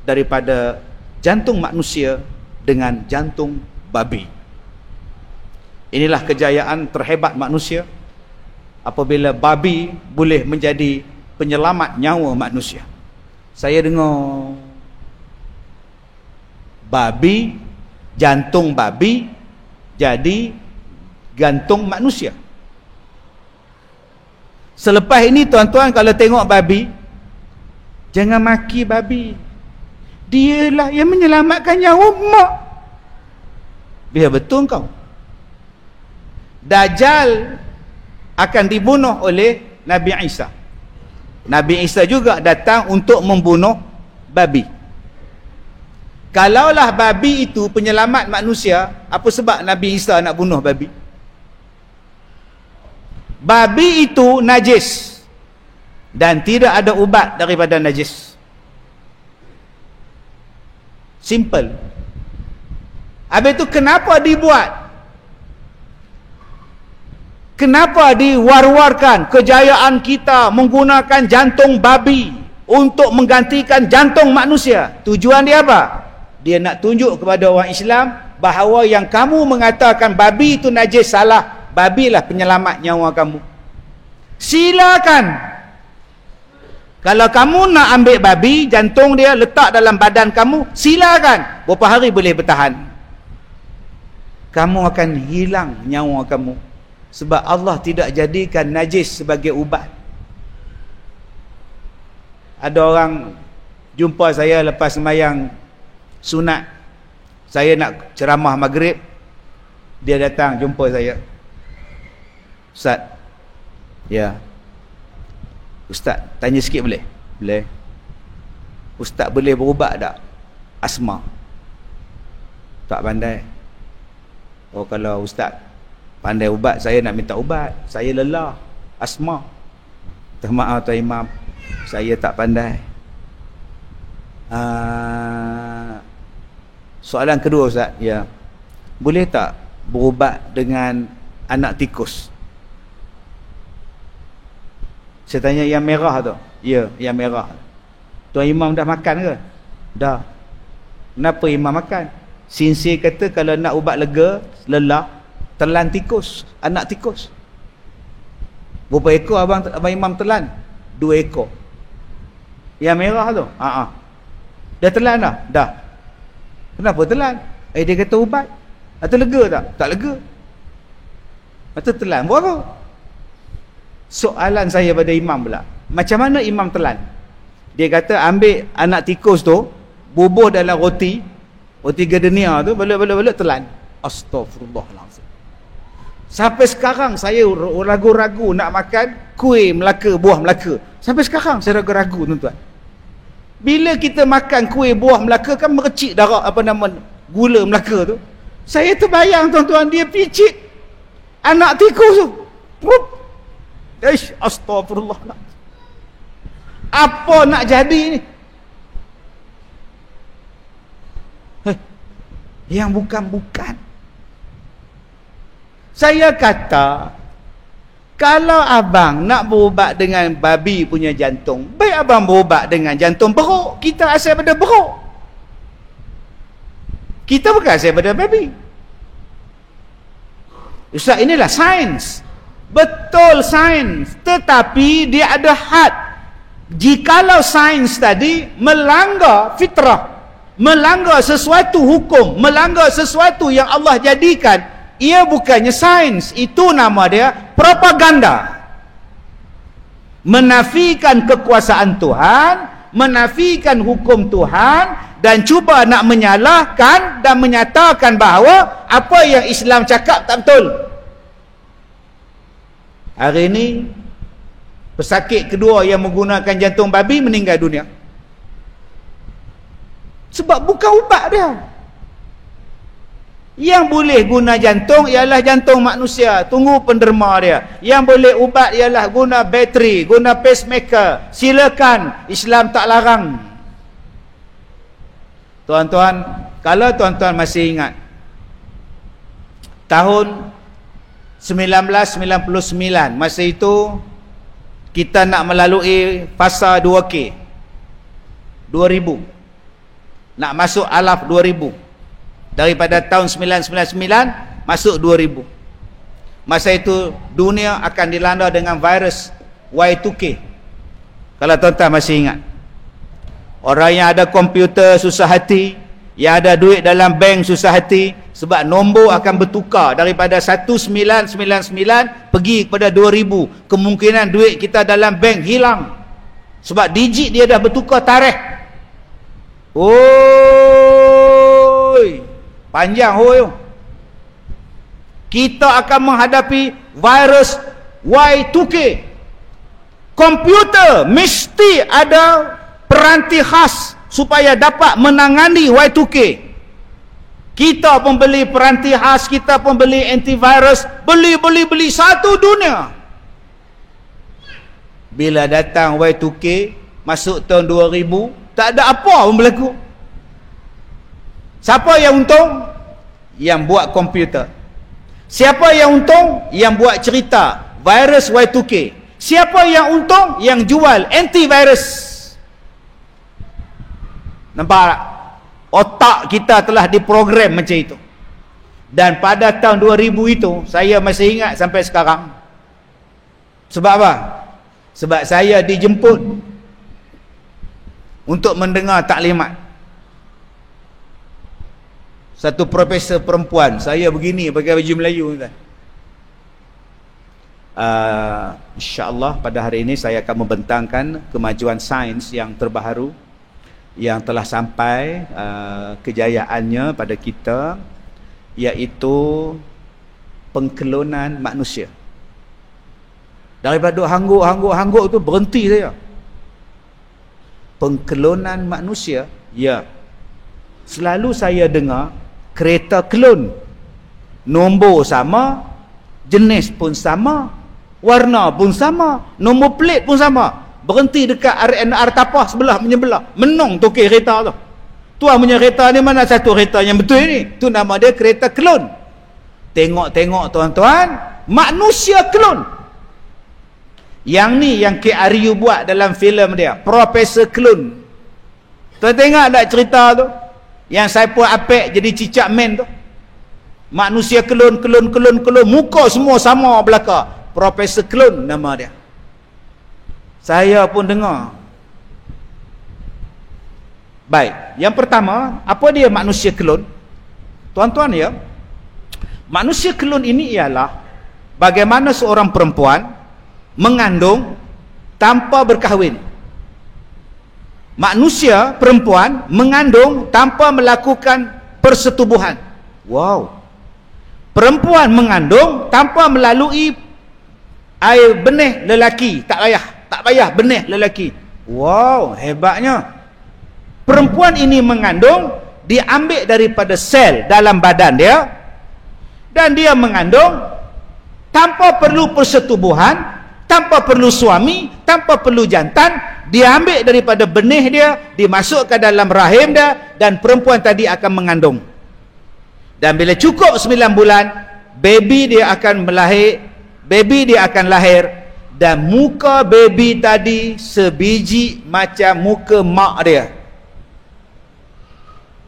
daripada jantung manusia dengan jantung babi. Inilah kejayaan terhebat manusia apabila babi boleh menjadi penyelamat nyawa manusia. Saya dengar jantung babi jadi gantung manusia. Selepas ini tuan-tuan kalau tengok babi, jangan maki babi. Dialah yang menyelamatkan nyawa mak. Biar betul kau. Dajjal akan dibunuh oleh Nabi Isa. Nabi Isa juga datang untuk membunuh babi. Kalaulah babi itu penyelamat manusia, apa sebab Nabi Isa nak bunuh babi? Babi itu najis dan tidak ada ubat daripada najis. Simple. Habis itu kenapa dibuat? Kenapa diwar-warkan kejayaan kita menggunakan jantung babi untuk menggantikan jantung manusia? Tujuan dia apa? Dia nak tunjuk kepada orang Islam bahawa yang kamu mengatakan babi itu najis, salah. Babilah penyelamat nyawa kamu. Silakan. Kalau kamu nak ambil babi, jantung dia letak dalam badan kamu, silakan. Berapa hari boleh bertahan? Kamu akan hilang nyawa kamu. Sebab Allah tidak jadikan najis sebagai ubat. Ada orang jumpa saya lepas sembahyang sunat. Saya nak ceramah maghrib. Dia datang jumpa saya. Ustaz. Ya. Ustaz, tanya sikit boleh? Boleh. Ustaz boleh berubat tak? Asma. Tak pandai. Oh, kalau ustaz pandai ubat, saya nak minta ubat. Saya lelah. Asma. Maaf Tuan Imam, saya tak pandai. Soalan kedua ustaz. Ya. Boleh tak berubat dengan anak tikus? Saya tanya yang merah tu. Ya, yang merah. Tuan Imam dah makan ke? Dah. Kenapa Imam makan? Sinsir kata kalau nak ubat lega, lelah, telan tikus, anak tikus. Berapa ekor abang Imam telan? 2 ekor. Yang merah tu? Dah telan dah? Dah. Kenapa telan? Dia kata ubat. Atau lega tak? Tak lega. Atau telan. Buat apa? Soalan saya pada Imam pula, macam mana Imam telan? Dia kata ambil anak tikus tu, bubuh dalam roti gardenia tu, balik telan. Astagfirullahalazim. Sampai sekarang saya ragu-ragu nak makan kuih Melaka, buah Melaka. Sampai sekarang saya ragu-ragu tuan-tuan. Bila kita makan kuih buah Melaka kan merecik darah gula Melaka tu. Saya terbayang tuan-tuan, dia picit anak tikus tu. Astagfirullah. Apa nak jadi ni? Yang bukan-bukan. Saya kata, kalau abang nak berubat dengan babi punya jantung, baik abang berubat dengan jantung beruk. Kita asal pada beruk. Kita bukan asal pada babi. Ustaz, inilah sains. Betul sains, tetapi dia ada had. Jikalau sains tadi melanggar fitrah, melanggar sesuatu hukum, melanggar sesuatu yang Allah jadikan, ia bukannya sains, itu nama dia propaganda. Menafikan kekuasaan Tuhan, menafikan hukum Tuhan, dan cuba nak menyalahkan dan menyatakan bahawa apa yang Islam cakap tak betul. Hari ini pesakit kedua yang menggunakan jantung babi meninggal dunia. Sebab bukan ubat dia. Yang boleh guna jantung ialah jantung manusia, tunggu penderma dia. Yang boleh ubat ialah guna bateri, guna pacemaker. Silakan, Islam tak larang. Tuan-tuan, kalau tuan-tuan masih ingat, tahun 1999, masa itu kita nak melalui fasa 2K 2000, nak masuk alaf 2000. Daripada tahun 1999 masuk 2000. Masa itu dunia akan dilanda dengan virus Y2K. Kalau tuan-tuan masih ingat, orang yang ada komputer susah hati, yang ada duit dalam bank susah hati, sebab nombor akan bertukar daripada 1999 pergi kepada 2000. Kemungkinan duit kita dalam bank hilang, sebab digit dia dah bertukar tarikh. Oi, panjang hoi. Kita akan menghadapi virus Y2K. Komputer mesti ada peranti khas supaya dapat menangani Y2K. Kita pun beli peranti khas, kita pun beli antivirus, beli satu dunia. Bila datang Y2K, masuk tahun 2000, tak ada apa pun berlaku. Siapa yang untung? Yang buat komputer. Siapa yang untung? Yang buat cerita virus Y2K. Siapa yang untung? Yang jual antivirus. Nampak? Otak kita telah diprogram macam itu. Dan pada tahun 2000 itu, saya masih ingat sampai sekarang. Sebab apa? Sebab saya dijemput untuk mendengar taklimat. Satu profesor perempuan, saya begini pakai baju Melayu. InsyaAllah pada hari ini saya akan membentangkan kemajuan sains yang terbaru yang telah sampai kejayaannya pada kita, iaitu pengklonan manusia. Daripada hangguk tu berhenti saya. Pengklonan manusia, ya. Selalu saya dengar kereta klon, nombor sama, jenis pun sama, warna pun sama, nombor plate pun sama. Berhenti dekat RNR Tapah sebelah menyebelah, menung tokek kereta tu. Tuan punya kereta ni mana satu kereta yang betul ni? Tu nama dia kereta klon. Tengok-tengok tuan-tuan, manusia klon. Yang ni yang KRU buat dalam filem dia, Profesor Klon. Tuan tengok tak cerita tu? Yang Saipul Apek jadi cicak man tu. Manusia klon, muka semua sama belaka. Profesor Klon nama dia. Saya pun dengar. Baik, yang pertama, apa dia manusia klon? Tuan-tuan ya, manusia klon ini ialah bagaimana seorang perempuan mengandung tanpa berkahwin. Manusia perempuan mengandung tanpa melakukan persetubuhan. Wow. Perempuan mengandung tanpa melalui air benih lelaki. Tak payah benih lelaki. Wow, hebatnya. Perempuan ini mengandung, diambil daripada sel dalam badan dia, dan dia mengandung tanpa perlu persetubuhan, tanpa perlu suami, tanpa perlu jantan. Dia ambil daripada benih dia, dimasukkan dalam rahim dia, dan perempuan tadi akan mengandung. Dan bila cukup 9 bulan, baby dia akan lahir, dan muka baby tadi sebiji macam muka mak dia.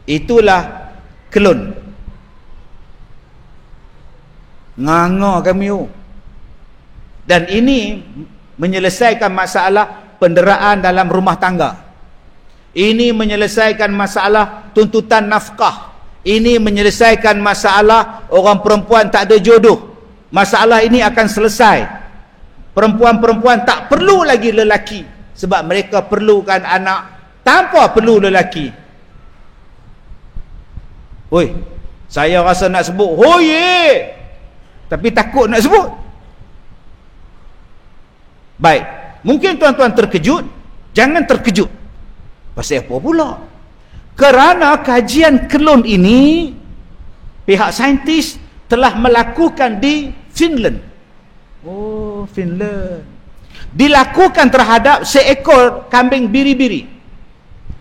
Itulah klon. Nganga kami. Dan ini menyelesaikan masalah penderaan dalam rumah tangga. Ini menyelesaikan masalah tuntutan nafkah. Ini menyelesaikan masalah orang perempuan tak ada jodoh. Masalah ini akan selesai. Perempuan-perempuan tak perlu lagi lelaki, sebab mereka perlukan anak tanpa perlu lelaki. Oi, saya rasa nak sebut hoye, tapi takut nak sebut. Baik, mungkin tuan-tuan terkejut. Jangan terkejut. Pasal apa pula? Kerana kajian kelon ini pihak saintis telah melakukan di Finland. Oh, Finland. Dilakukan terhadap seekor kambing biri-biri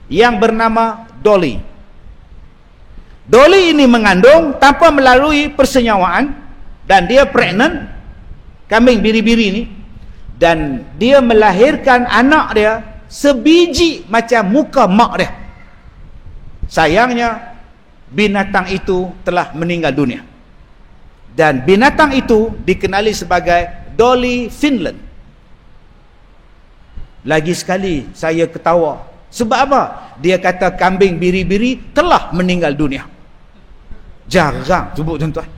yang bernama Dolly. Dolly ini mengandung tanpa melalui persenyawaan, dan dia pregnant, kambing biri-biri ini, dan dia melahirkan anak dia sebiji macam muka mak dia. Sayangnya binatang itu telah meninggal dunia, dan binatang itu dikenali sebagai Dolly Finland. Lagi sekali saya ketawa. Sebab apa? Dia kata kambing biri-biri telah meninggal dunia. Jarang sebut tuan-tuan.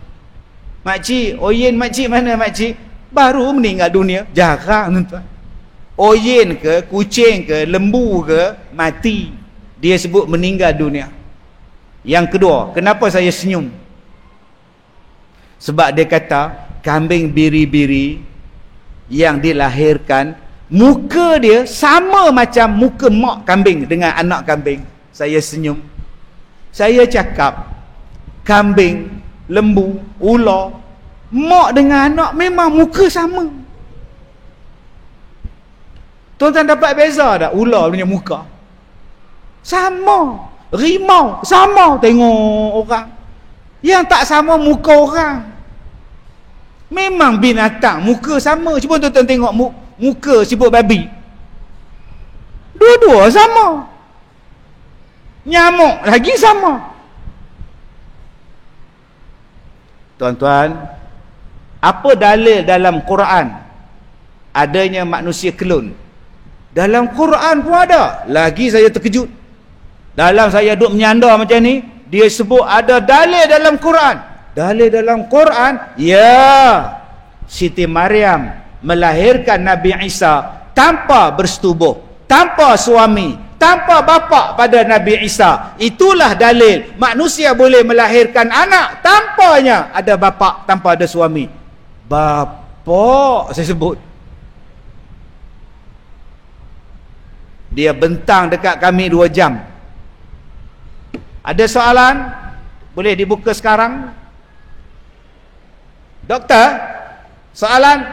Makcik, oyen makcik mana makcik? Baru meninggal dunia. Jarang tuan-tuan. Oyen ke, kucing ke, lembu ke, mati. Dia sebut meninggal dunia. Yang kedua, kenapa saya senyum? Sebab dia kata kambing biri-biri yang dilahirkan, muka dia sama macam muka mak kambing dengan anak kambing. Saya senyum. Saya cakap, kambing, lembu, ular, mak dengan anak memang muka sama. Tuan-tuan dapat beza tak ular punya muka? Sama. Rimau sama tengok orang. Yang tak sama muka orang. Memang binatang muka sama. Cuba tuan-tuan tengok muka sibuk babi. Dua-dua sama. Nyamuk lagi sama. Tuan-tuan, apa dalil dalam Quran adanya manusia kelon? Dalam Quran pun ada. Lagi saya terkejut. Dalam saya duduk menyandar macam ni, dia sebut ada dalil dalam Quran. Dalil dalam Quran, ya, Siti Maryam melahirkan Nabi Isa tanpa bersetubuh, tanpa suami, tanpa bapa pada Nabi Isa. Itulah dalil manusia boleh melahirkan anak tanpanya ada bapa, tanpa ada suami. Bapa saya sebut. Dia bentang dekat kami 2 jam. Ada soalan? Boleh dibuka sekarang? Doktor, soalan.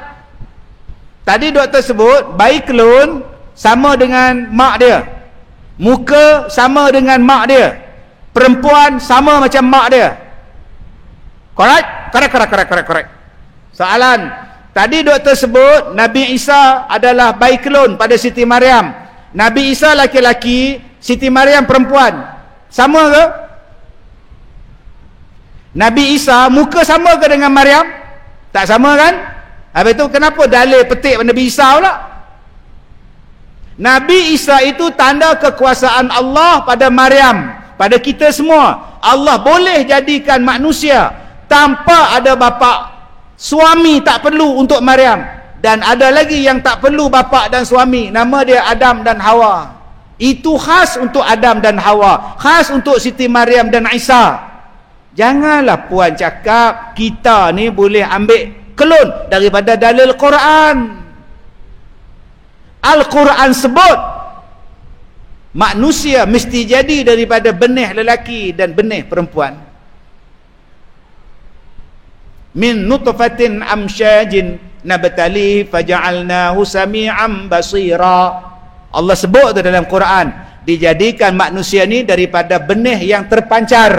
Tadi doktor sebut bayi kelon sama dengan mak dia, muka sama dengan mak dia, perempuan sama macam mak dia. Correct. Soalan. Tadi doktor sebut Nabi Isa adalah bayi kelon pada Siti Maryam. Nabi Isa laki-laki, Siti Maryam perempuan. Sama ke? Nabi Isa muka sama ke dengan Maryam? Tak sama kan? Habis tu kenapa dalil petik Nabi Isa pula? Nabi Isa itu tanda kekuasaan Allah pada Maryam, pada kita semua. Allah boleh jadikan manusia tanpa ada bapa. Suami tak perlu untuk Maryam, dan ada lagi yang tak perlu bapa dan suami. Nama dia Adam dan Hawa. Itu khas untuk Adam dan Hawa, khas untuk Siti Maryam dan Isa. Janganlah puan cakap kita ni boleh ambil kelon daripada dalil Quran. Al-Quran sebut manusia mesti jadi daripada benih lelaki dan benih perempuan. Min nutfatin amsyajin nabtali faja'alnahu sami'an basira. Allah sebut tu dalam Quran, dijadikan manusia ni daripada benih yang terpancar,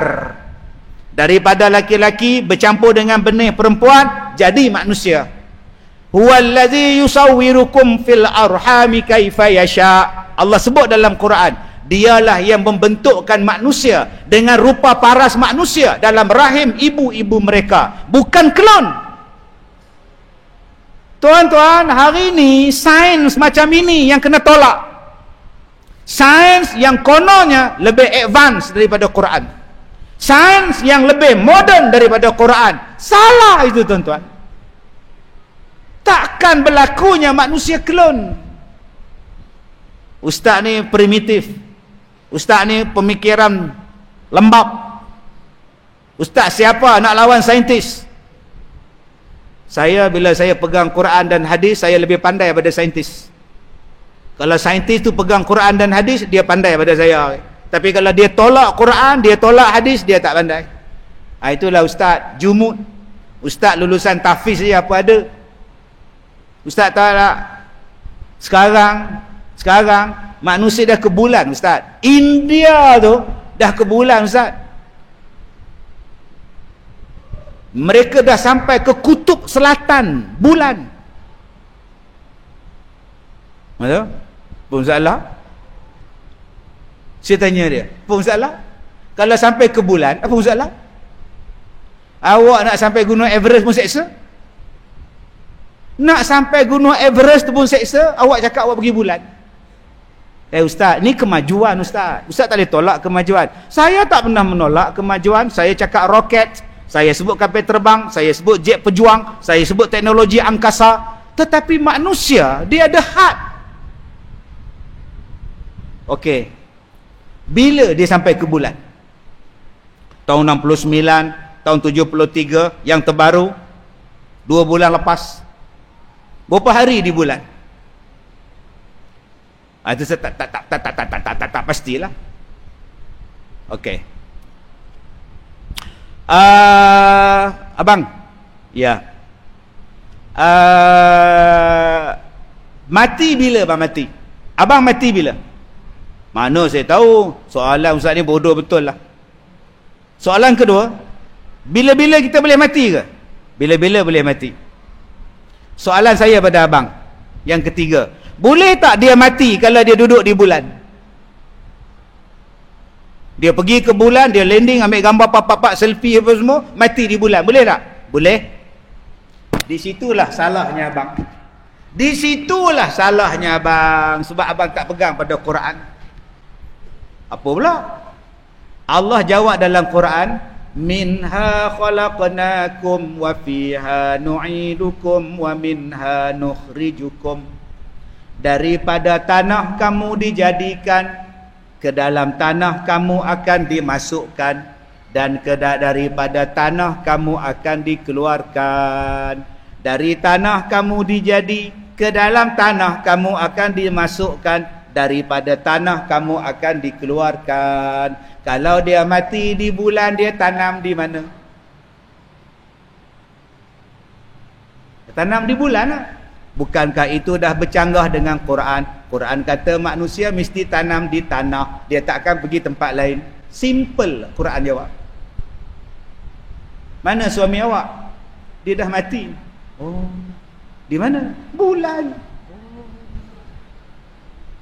daripada laki-laki bercampur dengan benih perempuan jadi manusia. Huwallazi yusawwirukum fil arhami kaifa yasha. Allah sebut dalam Quran, dialah yang membentukkan manusia dengan rupa paras manusia dalam rahim ibu-ibu mereka, bukan klon. Tuan-tuan, hari ini sains macam ini yang kena tolak. Sains yang kononnya lebih advance daripada Quran. Sains yang lebih moden daripada Quran. Salah itu tuan-tuan. Takkan berlakunya manusia klon. Ustaz ni primitif. Ustaz ni pemikiran lembab. Ustaz siapa nak lawan saintis? Bila saya pegang Quran dan hadis, saya lebih pandai daripada saintis. Kalau saintis tu pegang Quran dan hadis, dia pandai daripada saya. Tapi kalau dia tolak Quran, dia tolak hadis, dia tak pandai. Itulah ustaz jumud. Ustaz lulusan tahfiz saja apa ada. Ustaz tahu tak? Sekarang manusia dah ke bulan ustaz. India tu dah ke bulan ustaz. Mereka dah sampai ke kutub selatan bulan. Betul? Pun salah. Saya tanya dia, pun salah? Kalau sampai ke bulan, apa salah? Awak nak sampai gunung Everest pun seksa? Nak sampai gunung Everest tu pun seksa, awak cakap awak pergi bulan. Ustaz, ni kemajuan ustaz. Ustaz tak boleh tolak kemajuan. Saya tak pernah menolak kemajuan. Saya cakap roket, saya sebut kapal terbang, saya sebut jet pejuang, saya sebut teknologi angkasa. Tetapi manusia, dia ada had. Okey. Bila dia sampai ke bulan? Tahun 69, tahun 73, yang terbaru 2 bulan lepas. Berapa hari di bulan? Itu saya tak pastilah. Okey. Abang. Ya. Mati bila abang mati? Abang mati bila? Mana saya tahu. Soalan ustaz ni bodoh betul lah. Soalan kedua, bila-bila kita boleh mati ke? Bila-bila boleh mati? Soalan saya pada abang yang ketiga, boleh tak dia mati kalau dia duduk di bulan? Dia pergi ke bulan, dia landing, ambil gambar papak-papak, selfie apa semua, mati di bulan, boleh tak? Boleh. Di situlah salahnya abang. Di situlah salahnya abang. Sebab abang tak pegang pada Quran. Apa pula? Allah jawab dalam Quran, minha khalaqnakum wa fiha nu'idukum wa minha nukhrijukum. Daripada tanah kamu dijadikan, ke dalam tanah kamu akan dimasukkan, dan daripada tanah kamu akan dikeluarkan. Dari tanah kamu dijadi, ke dalam tanah kamu akan dimasukkan, daripada tanah kamu akan dikeluarkan. Kalau dia mati di bulan, dia tanam di mana? Tanam di bulan lah. Bukankah itu dah bercanggah dengan Quran? Quran kata manusia mesti tanam di tanah, dia takkan pergi tempat lain. Simple Quran jawab. Mana suami awak? Dia dah mati. Oh, di mana? Bulan.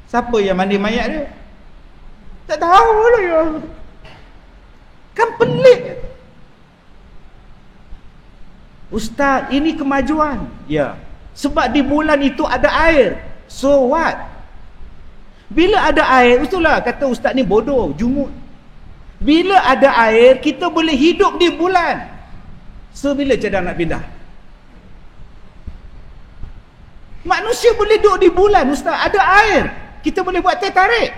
Siapa yang mandi mayat dia? Tak tahu lah ya. Kan pelik. Ustaz, ini kemajuan. Ya. Sebab di bulan itu ada air. So what? Bila ada air, itulah kata ustaz ni bodoh, jumud. Bila ada air, kita boleh hidup di bulan. So bila cadang nak pindah? Manusia boleh duduk di bulan ustaz, ada air. Kita boleh buat teh tarik.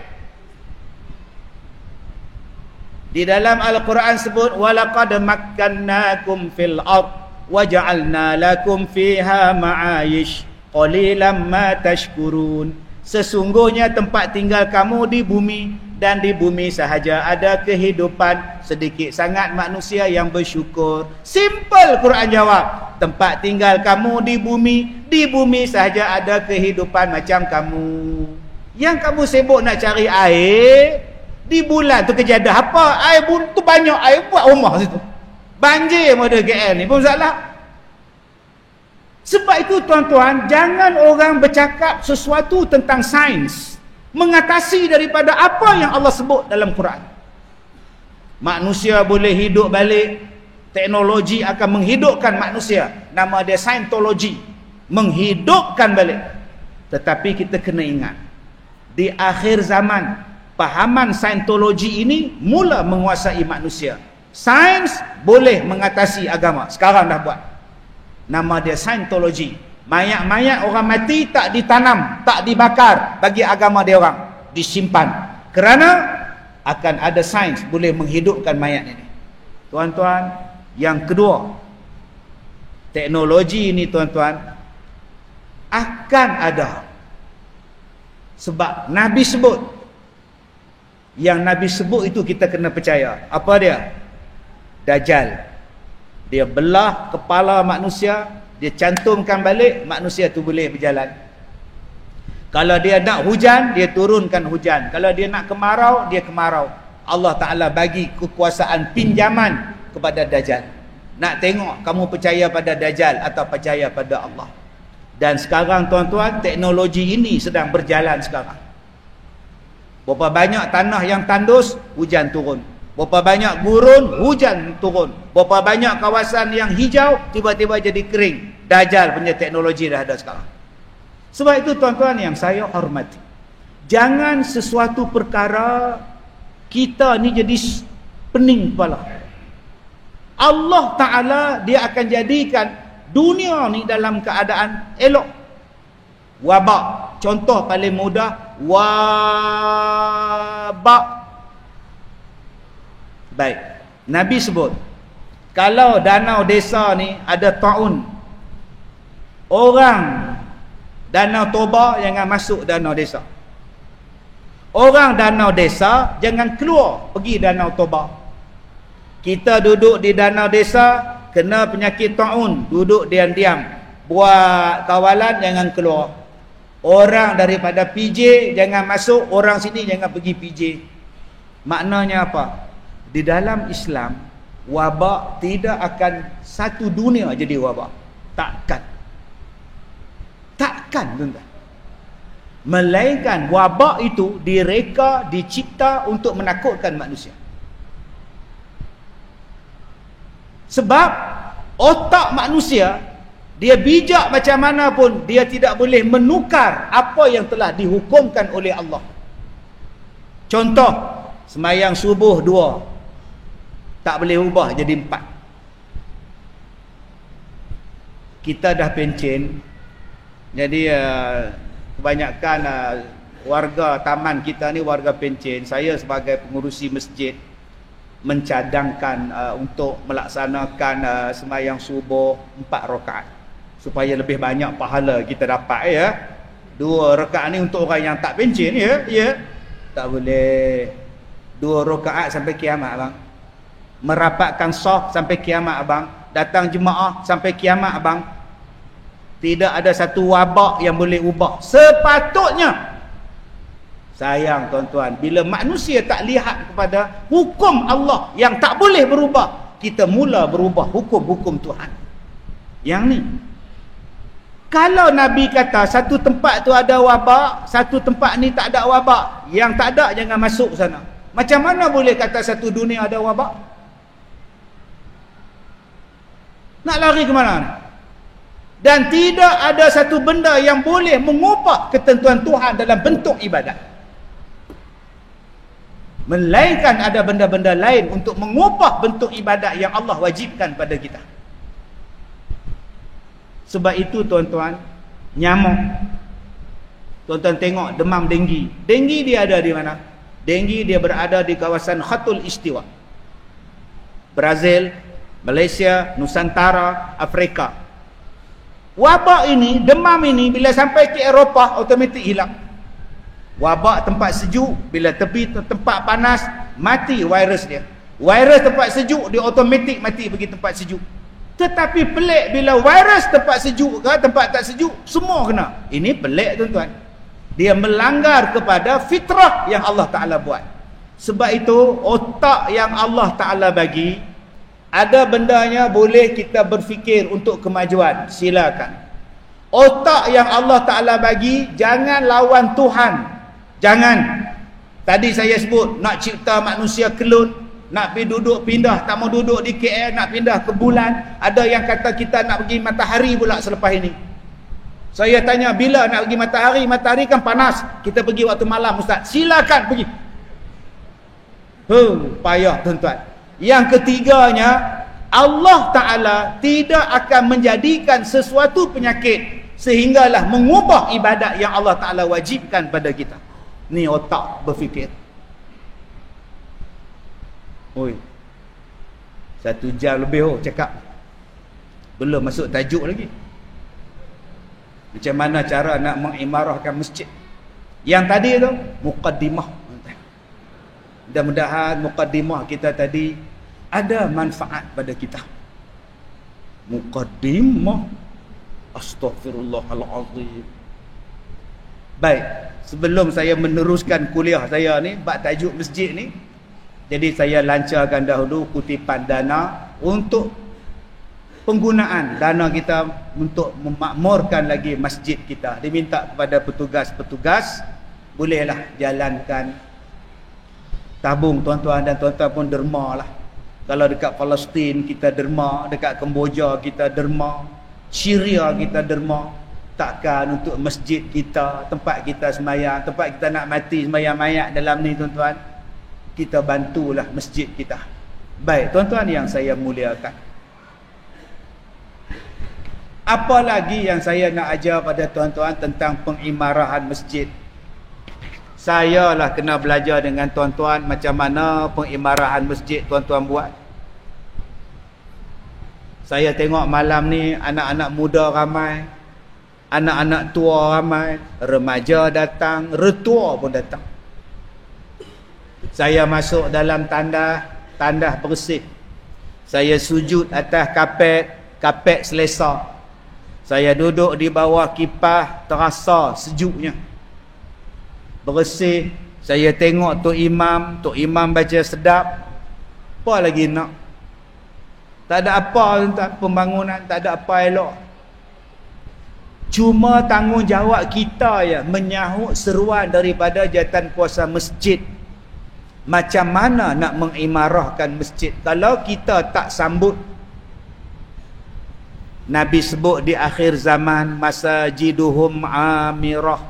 Di dalam Al-Quran sebut, walaqad makkannakum fil ard waja'alna lakum fiha ma'ayish qalilan ma tashkurun. Sesungguhnya tempat tinggal kamu di bumi, dan di bumi sahaja ada kehidupan, sedikit sangat manusia yang bersyukur. Simple Quran jawab. Tempat tinggal kamu di bumi sahaja ada kehidupan macam kamu. Yang kamu sibuk nak cari air di bulan tu kejadah apa? Air tu banyak, air buat rumah situ. Banjir model KL ni pun salah. Sebab itu tuan-tuan, jangan orang bercakap sesuatu tentang sains mengatasi daripada apa yang Allah sebut dalam Quran. Manusia boleh hidup balik, teknologi akan menghidupkan manusia. Nama dia Scientology, menghidupkan balik. Tetapi kita kena ingat, di akhir zaman, pahaman saintologi ini mula menguasai manusia. Sains boleh mengatasi agama. Sekarang dah buat. Nama dia saintologi. Mayat-mayat orang mati tak ditanam, tak dibakar bagi agama dia orang. Disimpan. Kerana akan ada sains boleh menghidupkan mayat ini. Tuan-tuan, yang kedua, teknologi ini tuan-tuan akan ada. Sebab Nabi sebut. Yang Nabi sebut itu kita kena percaya. Apa dia? Dajjal. Dia belah kepala manusia, dia cantumkan balik, manusia tu boleh berjalan. Kalau dia nak hujan, dia turunkan hujan. Kalau dia nak kemarau, dia kemarau. Allah Ta'ala bagi kekuasaan pinjaman kepada Dajjal. Nak tengok kamu percaya pada Dajjal atau percaya pada Allah. Dan sekarang tuan-tuan, teknologi ini sedang berjalan sekarang. Berapa banyak tanah yang tandus, hujan turun. Berapa banyak gurun, hujan turun. Berapa banyak kawasan yang hijau, tiba-tiba jadi kering. Dajjal punya teknologi dah ada sekarang. Sebab itu tuan-tuan yang saya hormati, jangan sesuatu perkara kita ni jadi pening kepala. Allah Ta'ala dia akan jadikan dunia ni dalam keadaan elok. Wabak, contoh paling mudah, wabak. Baik, Nabi sebut, kalau danau desa ni ada taun, orang Danau Toba jangan masuk danau desa. Orang danau desa jangan keluar pergi danau Toba. Kita duduk di danau desa kena penyakit taun, duduk diam-diam, buat kawalan, jangan keluar. Orang daripada PJ jangan masuk, orang sini jangan pergi PJ. Maknanya apa? Di dalam Islam, wabak tidak akan satu dunia jadi wabak. Takkan, tuan-tuan. Melainkan wabak itu direka, dicipta untuk menakutkan manusia. Sebab otak manusia, dia bijak macam mana pun, dia tidak boleh menukar apa yang telah dihukumkan oleh Allah. Contoh, sembahyang subuh 2 tak boleh ubah jadi 4. Kita dah pencen. Jadi kebanyakan warga taman kita ni warga pencen. Saya sebagai pengurusi masjid mencadangkan untuk melaksanakan sembahyang subuh 4 rakaat supaya lebih banyak pahala kita dapat, ya. 2 rakaat ni untuk orang yang tak pencen, ya. Tak boleh 2 rakaat sampai kiamat, bang. Merapatkan saf sampai kiamat, abang. Datang jemaah sampai kiamat, abang. Tidak ada satu wabak yang boleh ubah. Sepatutnya, sayang tuan-tuan, bila manusia tak lihat kepada hukum Allah yang tak boleh berubah, kita mula berubah hukum-hukum Tuhan. Yang ni, kalau Nabi kata satu tempat tu ada wabak, satu tempat ni tak ada wabak, yang tak ada jangan masuk sana. Macam mana boleh kata satu dunia ada wabak? Nak lari ke mana ni? Dan tidak ada satu benda yang boleh mengubah ketentuan Tuhan dalam bentuk ibadat. Melainkan ada benda-benda lain untuk mengubah bentuk ibadat yang Allah wajibkan pada kita. Sebab itu tuan-tuan, nyamuk. Tuan-tuan tengok demam denggi. Denggi dia ada di mana? Denggi dia berada di kawasan Khatul Istiwa. Brazil, Malaysia, Nusantara, Afrika. Wabak ini, demam ini bila sampai ke Eropah automatik hilang. Wabak tempat sejuk, bila tepi tempat panas, mati virus dia. Virus tempat sejuk dia automatik mati pergi tempat sejuk. Tetapi pelik bila virus tempat sejuk ke tempat tak sejuk, semua kena. Ini pelik tuan-tuan. Dia melanggar kepada fitrah yang Allah Ta'ala buat. Sebab itu otak yang Allah Ta'ala bagi, ada bendanya boleh kita berfikir untuk kemajuan, silakan. Otak yang Allah Ta'ala bagi, jangan lawan Tuhan. Jangan. Tadi saya sebut, nak cipta manusia kelun, nak pergi duduk pindah, tak mau duduk di KL, nak pindah ke bulan. Ada yang kata kita nak pergi matahari pula selepas ini. Saya tanya bila nak pergi matahari? Matahari kan panas. Kita pergi waktu malam Ustaz. Silakan pergi. Payah tuan-tuan. Yang ketiganya, Allah Ta'ala tidak akan menjadikan sesuatu penyakit sehinggalah mengubah ibadat yang Allah Ta'ala wajibkan pada kita. Ni otak berfikir. Oi. 1 jam lebih cakap. Belum masuk tajuk lagi. Macam mana cara nak mengimarahkan masjid. Yang tadi tu muqaddimah. Mudah-mudahan muqaddimah kita tadi ada manfaat pada kita. Muqaddimah. Astaghfirullahalazim. Baik, sebelum saya meneruskan kuliah saya ni bab tajuk masjid ni, jadi saya lancarkan dahulu kutipan dana untuk penggunaan dana kita untuk memakmurkan lagi masjid kita. Diminta kepada petugas-petugas, bolehlah jalankan tabung tuan-tuan dan tuan-tuan pun derma lah. Kalau dekat Palestin kita derma, dekat Kemboja kita derma, Syria kita derma. Takkan untuk masjid kita, tempat kita semayang, tempat kita nak mati semayang mayat dalam ni tuan-tuan, kita bantulah masjid kita. Baik tuan-tuan yang saya muliakan, apa lagi yang saya nak ajar pada tuan-tuan tentang pengimarahan masjid? Saya lah kena belajar dengan tuan-tuan macam mana pengimarahan masjid tuan-tuan buat. Saya tengok malam ni anak-anak muda ramai, anak-anak tua ramai, remaja datang, retua pun datang. Saya masuk dalam tandas bersih. Saya sujud atas kapet selesa. Saya duduk di bawah kipas, terasa sejuknya. Bersih. Saya tengok Tok Imam baca sedap. Apa lagi nak? Tak ada apa tuan, pembangunan, tak ada apa elok. Cuma tanggungjawab kita ya menyahut seruan daripada Jawatankuasa Masjid. Macam mana nak mengimarahkan masjid? Kalau kita tak sambut, Nabi sebut di akhir zaman, masajiduhum amirah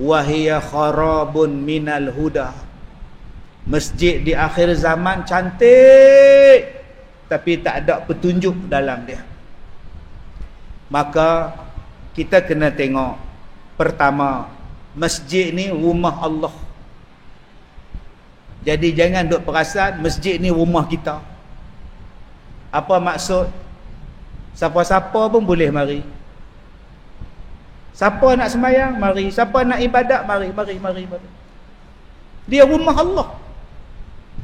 wa hiya kharabun minal huda. Masjid di akhir zaman cantik, tapi tak ada petunjuk dalam dia. Maka kita kena tengok, pertama, masjid ni rumah Allah. Jadi jangan duk perasan masjid ni rumah kita. Apa maksud? Siapa-siapa pun boleh mari. Siapa nak sembahyang, mari. Siapa nak ibadat, mari. Dia rumah Allah.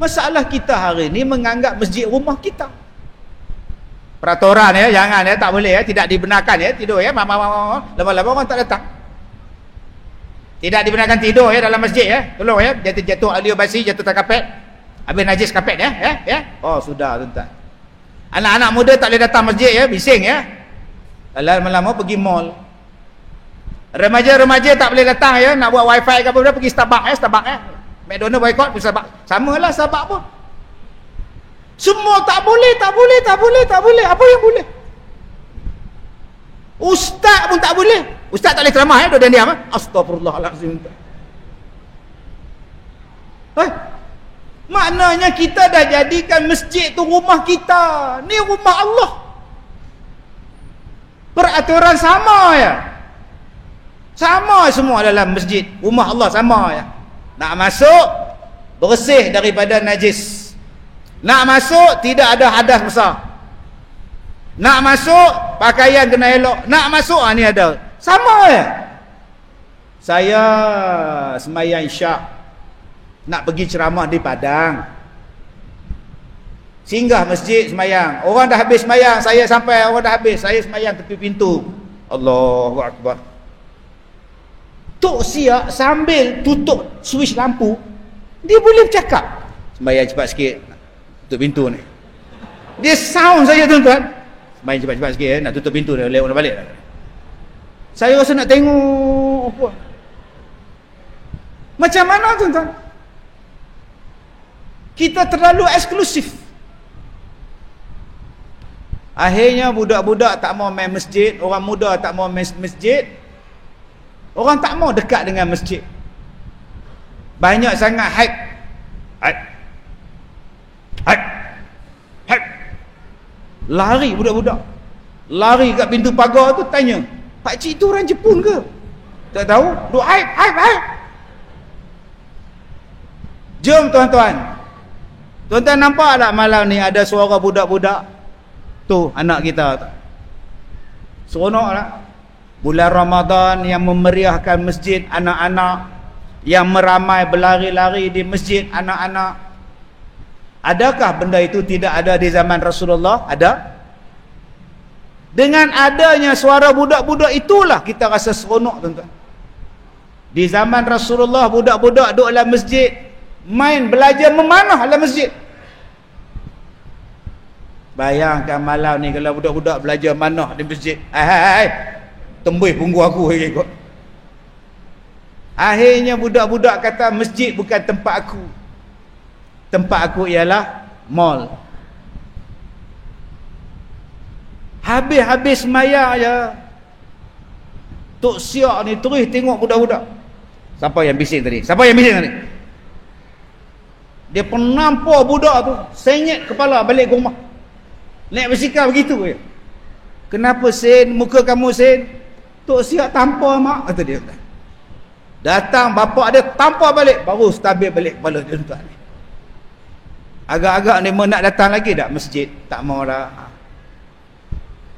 Masalah kita hari ni menganggap masjid rumah kita. Peraturan ya, jangan ya, tak boleh ya, tidak dibenarkan ya tidur ya, lama-lama orang tak datang. Tidak dibenarkan tidur ya dalam masjid ya. Tolong ya, jatuh alio basi, jatuh tak kapet. Habis najis kapet ya. Oh sudah tuan-tuan. Anak-anak muda tak boleh datang masjid ya, bising ya. Lama-lama pergi mall. Remaja-remaja tak boleh datang ya, nak buat wifi ke apa, pergi Starbucks ya. McDonald boycott, pergi Starbucks. Samalah Starbucks pun. Semua tak boleh. Apa yang boleh? Ustaz pun tak boleh. Ustaz tak boleh ceramah ya, duduk diam. Astagfirullahalazim. Maknanya kita dah jadikan masjid tu rumah kita. Ni rumah Allah. Peraturan sama ya. Sama semua dalam masjid. Rumah Allah sama ya. Nak masuk, bersih daripada najis. Nak masuk, tidak ada hadas besar. Nak masuk, pakaian kena elok. Nak masuk, ni ada. Sama ya. Saya sembahyang Isyak, nak pergi ceramah di Padang. Singgah masjid sembahyang. Orang dah habis sembahyang, saya sampai orang dah habis. Saya sembahyang tepi pintu. Allahu Akbar. Tok Siak sambil tutup switch lampu, dia boleh bercakap. Sembahyang cepat sikit, tutup pintu ni. Dia sound saya tuan-tuan. Sembahyang cepat-cepat sikit nak tutup pintu ni, lewat balik. Saya rasa nak tengok apa. Macam mana tuan-tuan? Kita terlalu eksklusif. Akhirnya budak-budak tak mau main masjid, orang muda tak mau main masjid. Orang tak mau dekat dengan masjid. Banyak sangat hype. Lari budak-budak. Lari kat pintu pagar tu tanya, "Pak cik tu orang Jepun ke?" Tak tahu. Duk hype. Jom tuan-tuan. Tuan-tuan nampak tak malam ni ada suara budak-budak? Tu anak kita tu. Seronok tak? Bulan Ramadan yang memeriahkan masjid, anak-anak yang meramai berlari-lari di masjid, anak-anak. Adakah benda itu tidak ada di zaman Rasulullah? Ada. Dengan adanya suara budak-budak itulah kita rasa seronok, tuan-tuan. Di zaman Rasulullah, budak-budak duduk dalam masjid, main belajar memanah dalam masjid. Bayangkan malam ni kalau budak-budak belajar manah di masjid. Tembus punggu aku ikut. Akhirnya budak-budak kata masjid bukan tempat aku. Tempat aku ialah mall. Habis-habis sembahyang je, Tok Siak ni terus tengok budak-budak. Siapa yang bising tadi? Dia penampar budak tu, senyet kepala balik ke rumah. Naik bersikap begitu je. Kenapa Sen? Muka kamu Sen? Tok Siak tampar mak, kata dia. Datang bapak dia tampar balik, baru stabil balik kepala dia, tuan. Agak-agak ni nak datang lagi tak masjid? Tak mau dah.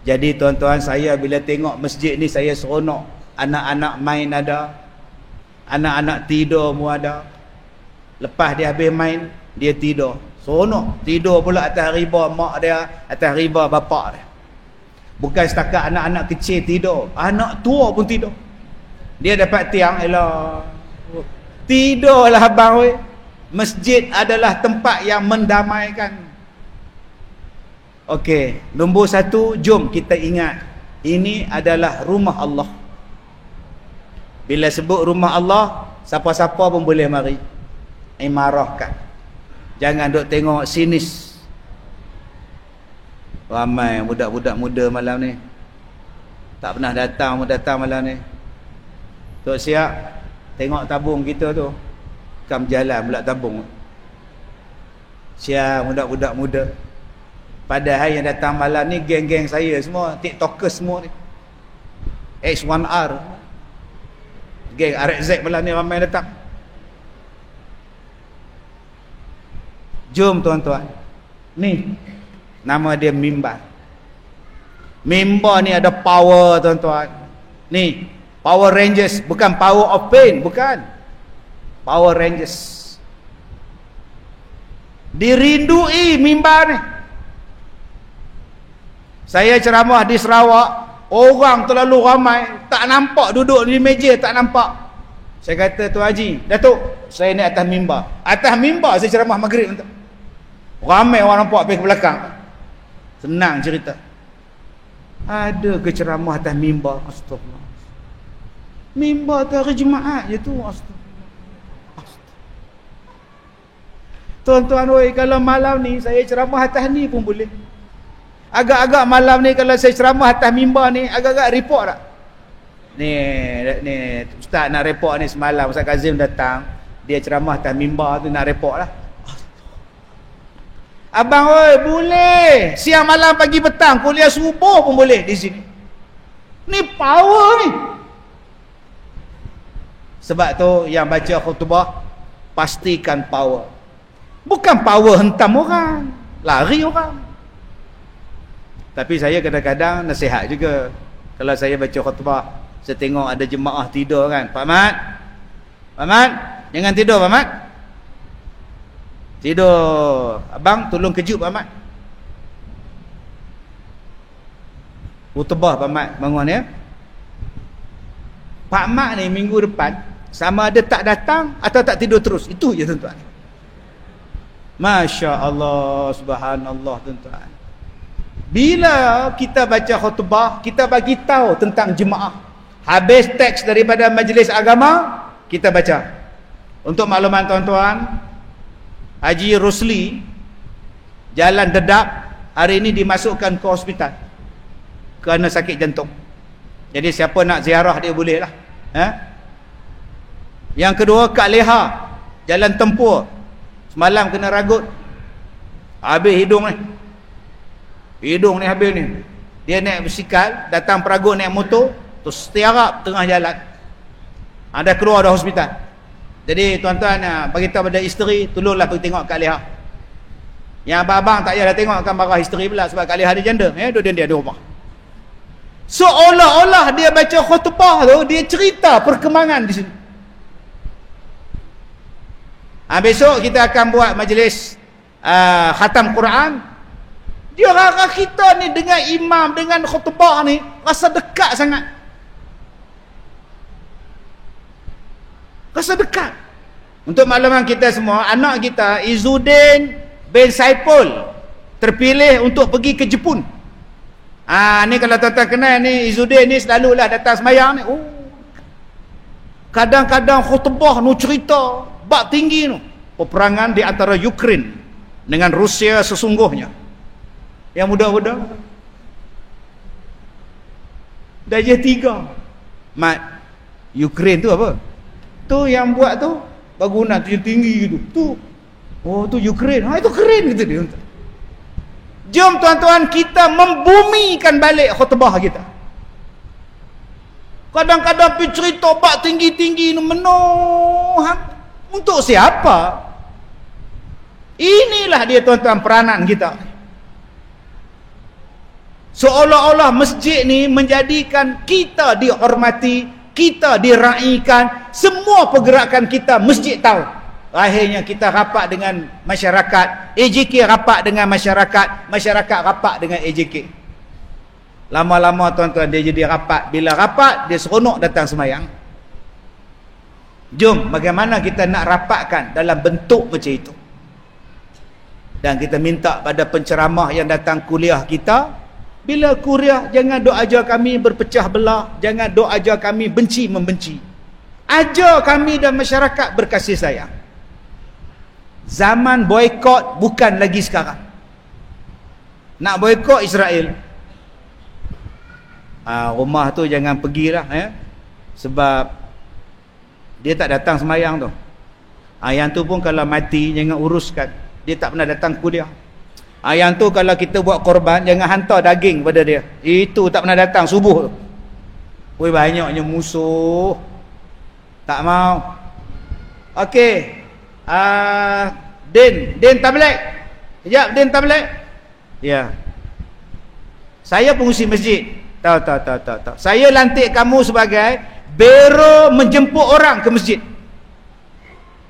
Jadi tuan-tuan, saya bila tengok masjid ni saya seronok. Anak-anak main ada, anak-anak tidur pun ada. Lepas dia habis main, dia tidur. Seronok. Tidur pula atas riba mak dia, atas riba bapak dia. Bukan setakat anak-anak kecil tidur, anak tua pun tidur. Dia dapat tiang, elah, tidurlah abang weh. Masjid adalah tempat yang mendamaikan. Okey, nombor satu, jom kita ingat, ini adalah rumah Allah. Bila sebut rumah Allah, siapa-siapa pun boleh mari. Imarahkan. Jangan duk tengok sinis. Ramai budak-budak muda malam ni tak pernah datang malam ni. Tok Siak tengok tabung kita tu, kam jalan pula tabung. Siap budak-budak muda. Padahal yang datang malam ni geng-geng saya semua, TikTokers semua ni, X1R, geng RZ malam ni ramai datang. Jom tuan-tuan, ni nama dia mimbar. Mimbar ni ada power, tuan-tuan. Ni Power Rangers, bukan Power of Pain, bukan. Power Rangers. Dirindui mimbar ni. Saya ceramah di Sarawak, orang terlalu ramai, tak nampak duduk di meja, tak nampak. Saya kata, Tuan Haji, Datuk, saya naik atas mimbar. Atas mimbar saya ceramah maghrib. Ramai orang nampak pergi ke belakang. Senang cerita. Ada ke ceramah atas mimbar? Astagfirullah. Mimbar tu hari Jumaat je tu. Astagfirullah. Tuan-tuan, kalau malam ni saya ceramah atas ni pun boleh. Agak-agak malam ni kalau saya ceramah atas mimbar ni, agak-agak report tak? Ni Ustaz nak report ni semalam Ustaz Kazim datang, dia ceramah atas mimbar tu, nak report lah. Abang boleh siang malam pagi petang kuliah subuh pun boleh di sini. Ni power ni. Sebab tu yang baca khutbah pastikan power. Bukan power hentam orang, lari orang. Tapi saya kadang-kadang nasihat juga. Kalau saya baca khutbah, saya tengok ada jemaah tidur kan, Pak Mat, jangan tidur Pak Mat. Tidur. Abang tolong kejut Pak Mat. Khutbah Pak Mat bangun ya. Pak Mat ni minggu depan sama ada tak datang atau tak tidur terus. Itu je tuan-tuan. Masya Allah, subhanallah tuan-tuan. Bila kita baca khutbah, kita bagi tahu tentang jemaah. Habis teks daripada majlis agama, kita baca. Untuk makluman tuan-tuan, Haji Rosli Jalan Dedap hari ini dimasukkan ke hospital kerana sakit jantung. Jadi siapa nak ziarah dia boleh lah. Yang kedua Kak Leha, jalan tempur. Semalam kena ragut. Habis hidung ni. Hidung ni habis ni. Dia naik basikal, datang peragut naik motor, tu setiarap tengah jalan. Ada keluar dari hospital. Jadi tuan-tuan beritahu pada isteri, tolonglah pergi tengok Kak Leha. Yang abang-abang tak payah tengok kan marah isteri pula sebab Kak Leha dia janda. Dia di rumah. Seolah-olah dia baca khutbah tu, dia cerita perkembangan di sini. Besok kita akan buat majlis khatam Quran. Dia rasa kita ni dengan imam, dengan khutbah ni rasa dekat sangat. Rasa dekat. Untuk makluman kita semua, anak kita Izzuddin bin Saipul terpilih untuk pergi ke Jepun. Ni kalau tuan-tuan kenal ni, Izzuddin ni selalulah datang semayang ni. Kadang-kadang khutbah nu cerita bab tinggi tu. Peperangan di antara Ukraine dengan Rusia sesungguhnya. Yang muda-muda darjah 3. Mat, Ukraine tu apa? Tu yang buat tu bangunan tu yang tinggi gitu. Tu. Oh, tu Ukraine. Itu keren gitu dia. Jom tuan-tuan kita membumikan balik khutbah kita. Kadang-kadang pergi cerita bab tinggi-tinggi ni menuh. Untuk siapa? Inilah dia tuan-tuan peranan kita. Seolah-olah masjid ni menjadikan kita dihormati, kita diraikan, semua pergerakan kita masjid tahu. Akhirnya kita rapat dengan masyarakat, AJK rapat dengan masyarakat, masyarakat rapat dengan AJK. Lama-lama tuan-tuan dia jadi rapat. Bila rapat, dia seronok datang semayang. Jom, bagaimana kita nak rapatkan dalam bentuk macam itu. Dan kita minta pada penceramah yang datang kuliah kita, bila kuliah jangan duk ajar kami berpecah belah, jangan duk ajar kami benci membenci. Ajar kami dan masyarakat berkasih sayang. Zaman boikot bukan lagi sekarang. Nak boikot Israel, rumah tu jangan pergilah sebab dia tak datang semayang tu. Yang tu pun kalau mati jangan uruskan. Dia tak pernah datang kuliah. Yang tu kalau kita buat korban jangan hantar daging pada dia. Itu tak pernah datang subuh tu. Oi, banyaknya musuh. Tak mau. Okey. Din tablet. Sekejap, Din tablet. Ya. Saya pengurusi masjid. Tahu. Saya lantik kamu sebagai biro menjemput orang ke masjid.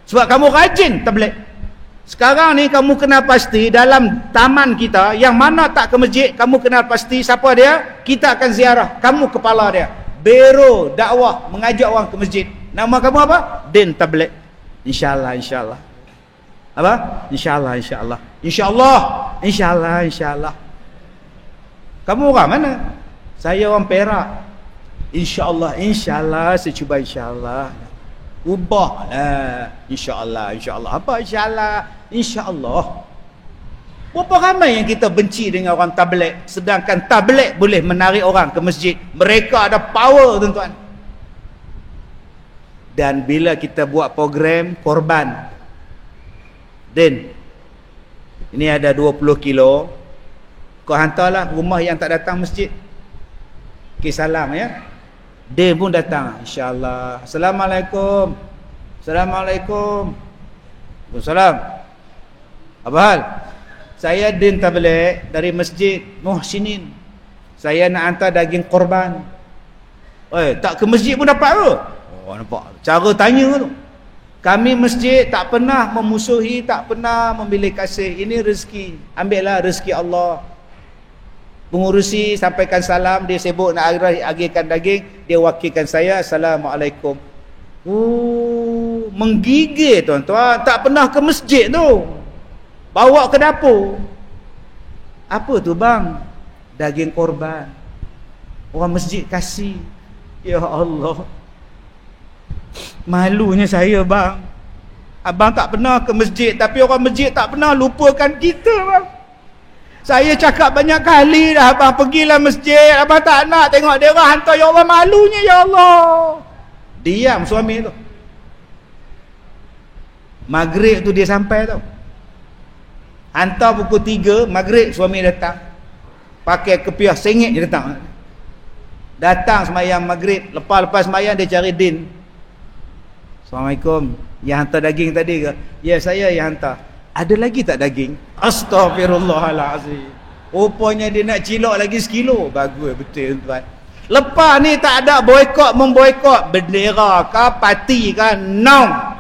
Sebab kamu rajin tablet. Sekarang ni kamu kenal pasti dalam taman kita yang mana tak ke masjid, kamu kenal pasti siapa dia, kita akan ziarah, kamu kepala dia. Biro dakwah mengajak orang ke masjid. Nama kamu apa? Din tablet. InsyaAllah. Apa? InsyaAllah. Kamu orang mana? Saya orang Perak. InsyaAllah. Saya cuba insyaAllah. Ubahlah. InsyaAllah. Apa insyaAllah? InsyaAllah. Berapa ramai yang kita benci dengan orang tablet, sedangkan tablet boleh menarik orang ke masjid. Mereka ada power, tuan-tuan. Dan bila kita buat program korban, Din, ini ada 20 kilo, kau hantarlah rumah yang tak datang masjid. Okay, salam ya. Din pun datang, insyaAllah. Assalamualaikum. Waalaikumsalam. Apa hal? Saya Din tablet dari Masjid Muhsinin. Saya nak hantar daging korban. Tak ke masjid pun dapat ke? Nampak cara tanya tu. Kami masjid tak pernah memusuhi, tak pernah memilih kasih. Ini rezeki. Ambillah rezeki Allah. Pengurusi sampaikan salam, dia sibuk nak agihkan daging, dia wakilkan saya, Assalamualaikum. Menggigil tuan-tuan, tak pernah ke masjid tu. Bawa ke dapur. Apa tu bang? Daging korban. Orang masjid kasih. Ya Allah. Malunya saya bang. Abang tak pernah ke masjid, tapi orang masjid tak pernah lupakan kita bang. Saya cakap banyak kali dah, abang pergilah masjid, abang tak nak tengok dia orang hantar, ya Allah, malunya ya Allah. Diam suami tu. Maghrib tu dia sampai tau. Hantar pukul 3, maghrib suami datang. Pakai kepiah sengit dia datang. Datang sembahyang maghrib, lepas sembahyang dia cari din. Assalamualaikum, yang hantar daging tadi ke? Ya, saya yang hantar. Ada lagi tak daging? Astaghfirullahalazim. Rupanya dia nak cilok lagi sekilo. Bagus betul tuan. Lepas ni tak ada boikot memboikot bendera ke parti ke, no.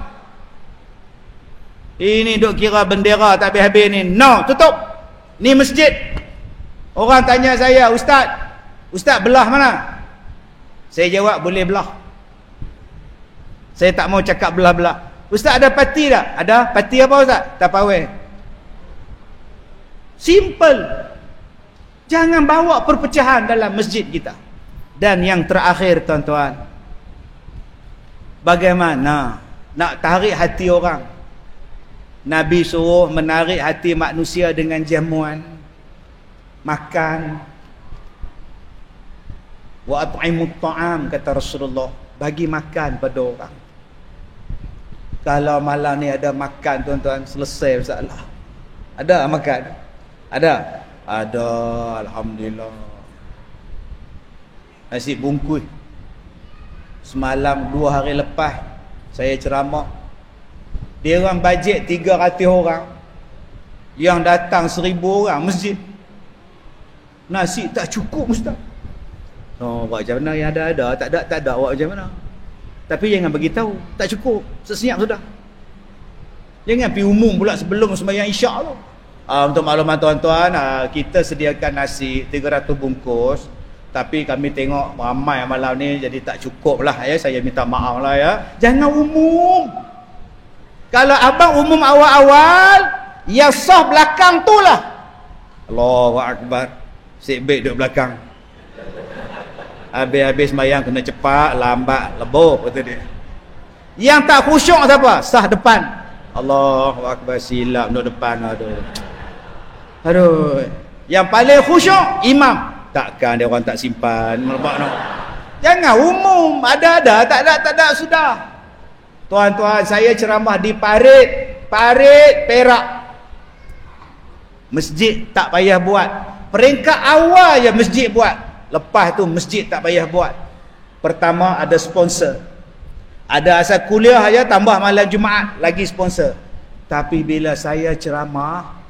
Ini duk kira bendera tak habis-habis ni. No, tutup. Ni masjid. Orang tanya saya, Ustaz belah mana? Saya jawab, boleh belah. Saya tak mau cakap belah-belah. Ustaz ada parti tak? Ada. Parti apa Ustaz? Tapawai. Simple. Jangan bawa perpecahan dalam masjid kita. Dan yang terakhir tuan-tuan, bagaimana nak tarik hati orang? Nabi suruh menarik hati manusia dengan jamuan, makan. Wa at'imut ta'am, kata Rasulullah, bagi makan pada orang. Kalau malam ni ada makan tuan-tuan, selesai masalah. Ada makan? Ada? Ada, alhamdulillah. Nasi bungkus. Semalam 2 hari lepas saya ceramah. Dia orang bajet 300 orang. Yang datang 1000 orang masjid. Nasi tak cukup Ustaz. Oh, buat macam mana yang ada? Tak ada buat macam mana? Tapi jangan bagi tahu, tak cukup. Sesenyap sudah. Jangan pergi umum pula sebelum sembahyang Isyak tu. Untuk makluman tuan-tuan, kita sediakan nasi 300 bungkus. Tapi kami tengok ramai malam ni jadi tak cukup lah ya. Saya minta maaf lah ya. Jangan umum. Kalau abang umum awal-awal, yang sah belakang tu lah. Allahu Akbar. Sibik duduk belakang. Habis-habis sembahyang kena cepat, lambat, lebur kata dia. Yang tak khusyuk siapa? Sah depan. Allahu Akbar, silap duduk depan. Aduh. Yang paling khusyuk imam. Takkan dia orang tak simpan merebak no. Jangan umum, ada, tak ada sudah. Tuan-tuan, saya ceramah di Parit Perak. Masjid tak payah buat. Peringkat awal je masjid buat. Lepas tu masjid tak payah buat. Pertama ada sponsor. Ada asal kuliah aja tambah malam Jumaat lagi sponsor. Tapi bila saya ceramah,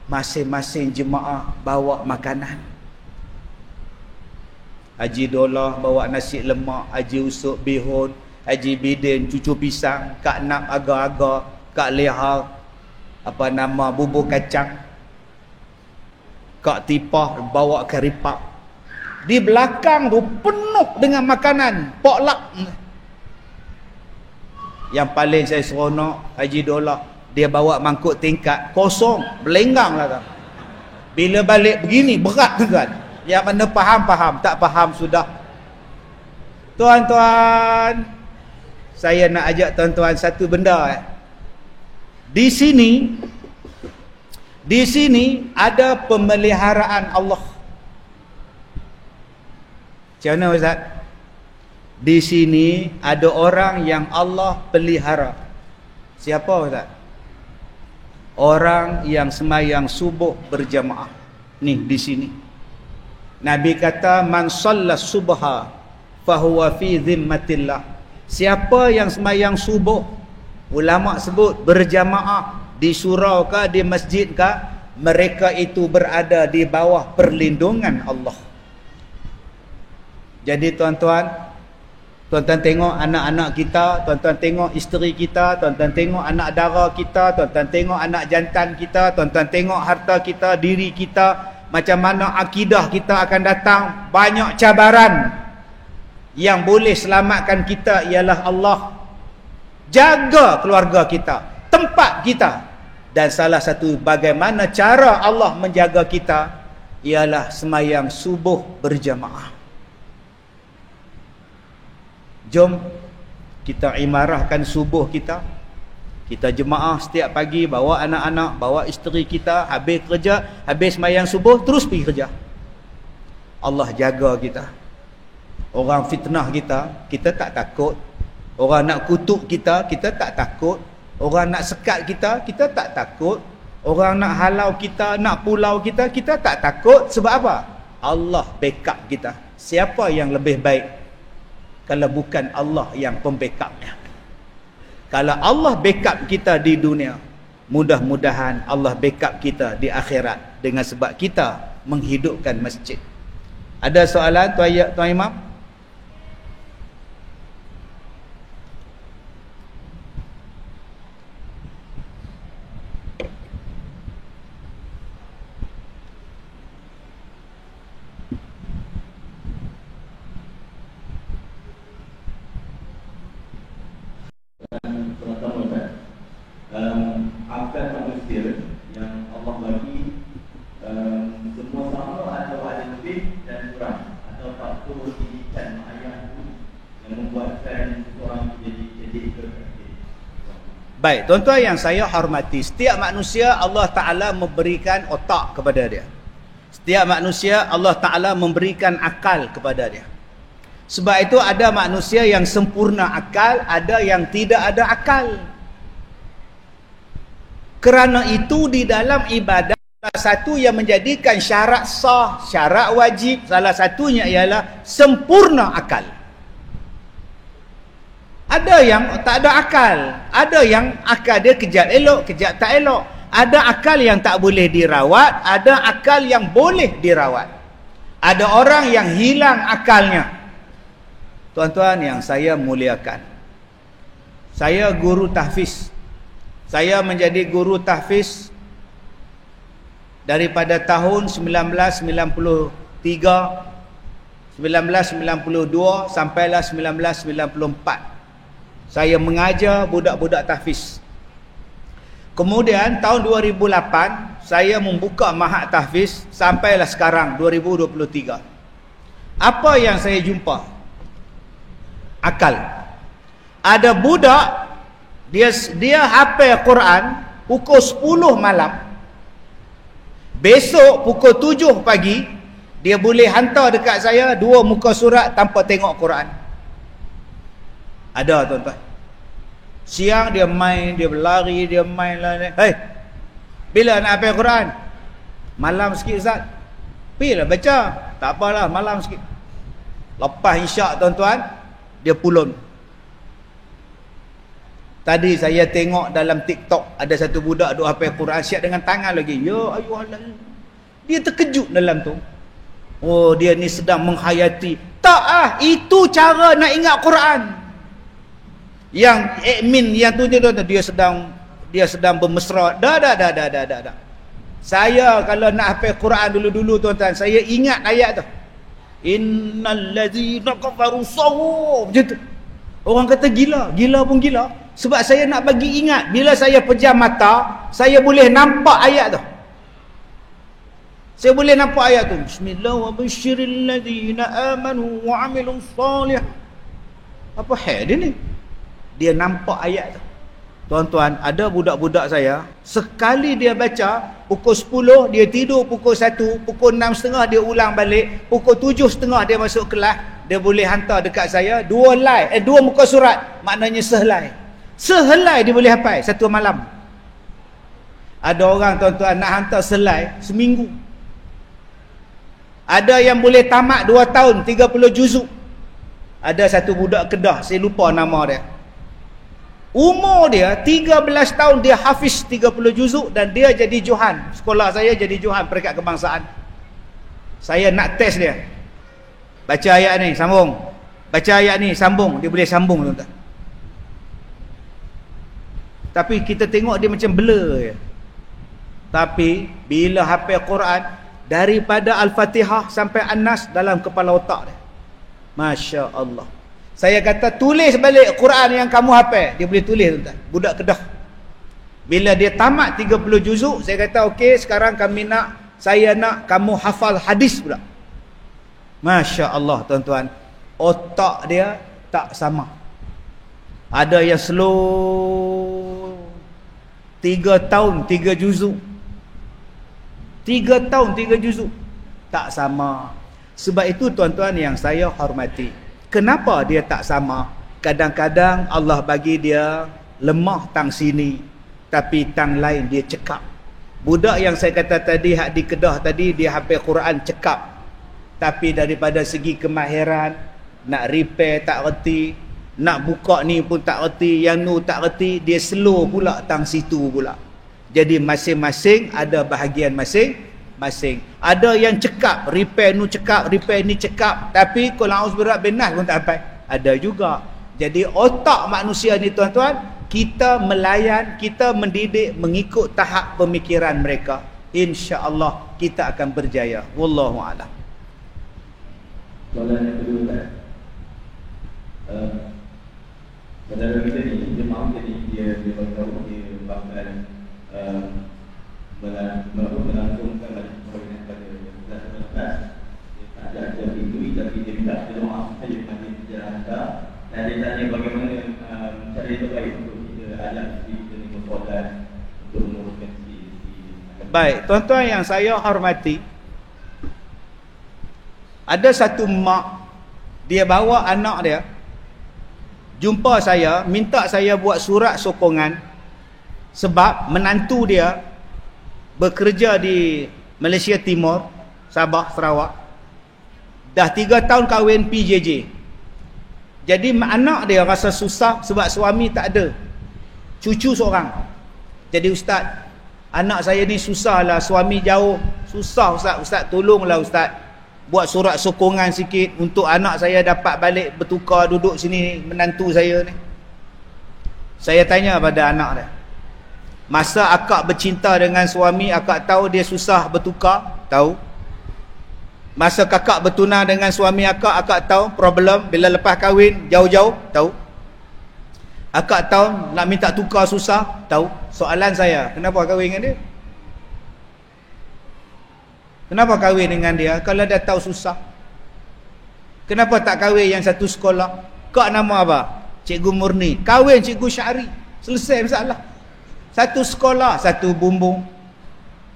masing-masing jemaah bawa makanan. Haji Dolah bawa nasi lemak, Haji Usuk bihun, Haji Bidin cucu pisang, Kak Nap agar-agar, Kak Leha bubur kacang, Kak Tipah bawa karipak. Di belakang tu penuh dengan makanan, potluck. Yang paling saya seronok Haji Dolah, dia bawa mangkuk tingkat kosong, belenggang lah. Bila balik begini berat kan. Yang mana faham, tak faham sudah. Tuan-tuan, saya nak ajak tuan-tuan satu benda. Di sini ada pemeliharaan Allah. Macam mana Ustaz? Di sini ada orang yang Allah pelihara. Siapa Ustaz? Orang yang sembahyang subuh berjamaah. Ni di sini. Nabi kata man shalla subha fahuwa fi zimmatillah. Siapa yang sembahyang subuh, ulama sebut berjamaah di surau ke di masjid ke, mereka itu berada di bawah perlindungan Allah. Jadi tuan-tuan tengok anak-anak kita, tuan-tuan tengok isteri kita, tuan-tuan tengok anak dara kita, tuan-tuan tengok anak jantan kita, tuan-tuan tengok harta kita, diri kita, macam mana akidah kita akan datang. Banyak cabaran. Yang boleh selamatkan kita ialah Allah. Jaga keluarga kita, tempat kita. Dan salah satu bagaimana cara Allah menjaga kita ialah sembahyang subuh berjamaah. Jom kita imarahkan subuh kita. Kita jemaah setiap pagi, bawa anak-anak, bawa isteri kita, habis kerja, habis sembahyang subuh, terus pergi kerja. Allah jaga kita. Orang fitnah kita, kita tak takut. Orang nak kutuk kita, kita tak takut. Orang nak sekat kita, kita tak takut. Orang nak halau kita, nak pulau kita, kita tak takut. Sebab apa? Allah backup kita. Siapa yang lebih baik kalau bukan Allah yang pembackupnya? Kalau Allah backup kita di dunia, mudah-mudahan Allah backup kita di akhirat dengan sebab kita menghidupkan masjid. Ada soalan Tuan Imam? Akal manusia yang Allah bagi semua sama atau ada lebih dan kurang, atau faktor didikan ayah yang membuatkan seseorang jadi ke. Baik, tuan-tuan yang saya hormati, setiap manusia Allah Ta'ala memberikan otak kepada dia. Setiap manusia Allah Ta'ala memberikan akal kepada dia. Sebab itu ada manusia yang sempurna akal, ada yang tidak ada akal. Kerana itu di dalam ibadah, salah satu yang menjadikan syarat sah, syarat wajib, salah satunya ialah sempurna akal. Ada yang tak ada akal, ada yang akal dia kejap elok, kejap tak elok. Ada akal yang tak boleh dirawat, ada akal yang boleh dirawat. Ada orang yang hilang akalnya. Tuan-tuan yang saya muliakan, saya guru tahfiz. Saya menjadi guru tahfiz daripada tahun 1993, 1992 sampailah 1994. Saya mengajar budak-budak tahfiz. Kemudian tahun 2008 saya membuka mahad tahfiz sampailah sekarang 2023. Apa yang saya jumpa? Akal. Ada budak dia hafal Quran pukul 10 malam. Besok pukul 7 pagi dia boleh hantar dekat saya 2 muka surat tanpa tengok Quran. Ada tuan-tuan. Siang dia main, dia berlari, dia main lah. Hei, bila nak hafal Quran? Malam sikit Ustaz. Pergilah baca. Tak apalah, malam sikit. Lepas isyak tuan-tuan, dia pulun. Tadi saya tengok dalam TikTok ada satu budak duk hafal Quran siap dengan tangan lagi. Ya ayuhallah. Dia terkejut dalam tu. Oh, dia ni sedang menghayati. Tak itu cara nak ingat Quran. Yang admin yang tu dia sedang bermesra. Dah. Saya kalau nak hafal Quran dulu-dulu tuan-tuan, saya ingat ayat tu. Innal ladzina kafaru sawu. Macam tu. Orang kata gila pun gila. Sebab saya nak bagi ingat, bila saya pejam mata, saya boleh nampak ayat tu. Saya boleh nampak ayat tu. Bismillah wa basyiril ladzina amanu wa amilus solih. Apa hal dia ni? Dia nampak ayat tu. Tuan-tuan, ada budak-budak saya, sekali dia baca, pukul 10 dia tidur, pukul 1, pukul 6.30 dia ulang balik, pukul 7.30 dia masuk kelas, dia boleh hantar dekat saya 2 muka surat, maknanya sehelai. Sehelai dia boleh hafal satu malam. Ada orang tuan-tuan nak hantar sehelai seminggu. Ada yang boleh tamat 2 tahun 30 juzuk. Ada satu budak Kedah, saya lupa nama dia. Umur dia 13 tahun dia hafiz 30 juzuk dan dia jadi Johan. Sekolah saya jadi Johan peringkat kebangsaan. Saya nak test dia. Baca ayat ni, sambung. Baca ayat ni, sambung. Dia boleh sambung tuan-tuan. Tapi kita tengok dia macam blur je. Tapi bila hafal Quran, daripada Al-Fatihah sampai An-Nas dalam kepala otak dia. Masya Allah. Saya kata tulis balik Quran yang kamu hafal. Dia boleh tulis tuan-tuan. Budak Kedah. Bila dia tamat 30 juzuk, saya kata okey, sekarang saya nak kamu hafal hadis pula. Masya Allah tuan-tuan. Otak dia tak sama. Ada yang slow 3 tahun 3 juzuk. 3 tahun 3 juzuk. Tak sama. Sebab itu tuan-tuan yang saya hormati, kenapa dia tak sama? Kadang-kadang Allah bagi dia lemah tang sini, tapi tang lain dia cekap. Budak yang saya kata tadi hak di Kedah tadi, dia hafal Quran cekap, tapi daripada segi kemahiran nak repair tak reti, nak buka ni pun tak reti, yang nu tak reti, dia slow pula tang situ pula. Jadi masing-masing ada bahagian masing-masing. Ada yang cekap, repair nu cekap, repair ni cekap, tapi kalau aus berat benas pun tak sampai. Ada juga. Jadi otak manusia ni tuan-tuan, kita melayan, kita mendidik mengikut tahap pemikiran mereka. InsyaAllah kita akan berjaya. Wallahu a'lam. Soalan yang kedua kan, saudara kita ni, dia mahu jadi dia beritahu dia bakal melangsungkan perkahwinan pada bulan 19. Dia tak ada duit, tapi dia minta doa saja pada sejarah. Dan dia tanya bagaimana cara yang terbaik untuk kita ajak isteri kita ni bersolat untuk menguruskan si. Baik, tuan-tuan yang saya hormati, ada satu mak, dia bawa anak dia jumpa saya, minta saya buat surat sokongan sebab menantu dia bekerja di Malaysia Timur, Sabah, Sarawak, dah 3 tahun kahwin PJJ. Jadi anak dia rasa susah sebab suami tak ada, cucu seorang. Jadi ustaz, anak saya ni susah lah, suami jauh, susah ustaz tolonglah ustaz, buat surat sokongan sikit untuk anak saya dapat balik bertukar duduk sini menantu saya ni. Saya tanya pada anak dia, masa akak bercinta dengan suami, akak tahu dia susah bertukar? Tahu. Masa kakak bertunang dengan suami akak tahu problem bila lepas kahwin jauh-jauh? Tahu. Akak tahu nak minta tukar susah? Tahu. Soalan saya, kenapa kahwin dengan dia? Kenapa kahwin dengan dia kalau dah tahu susah? Kenapa tak kahwin yang satu sekolah? Kak nama apa? Cikgu Murni. Kahwin Cikgu Syari. Selesai masalah. Satu sekolah, satu bumbung.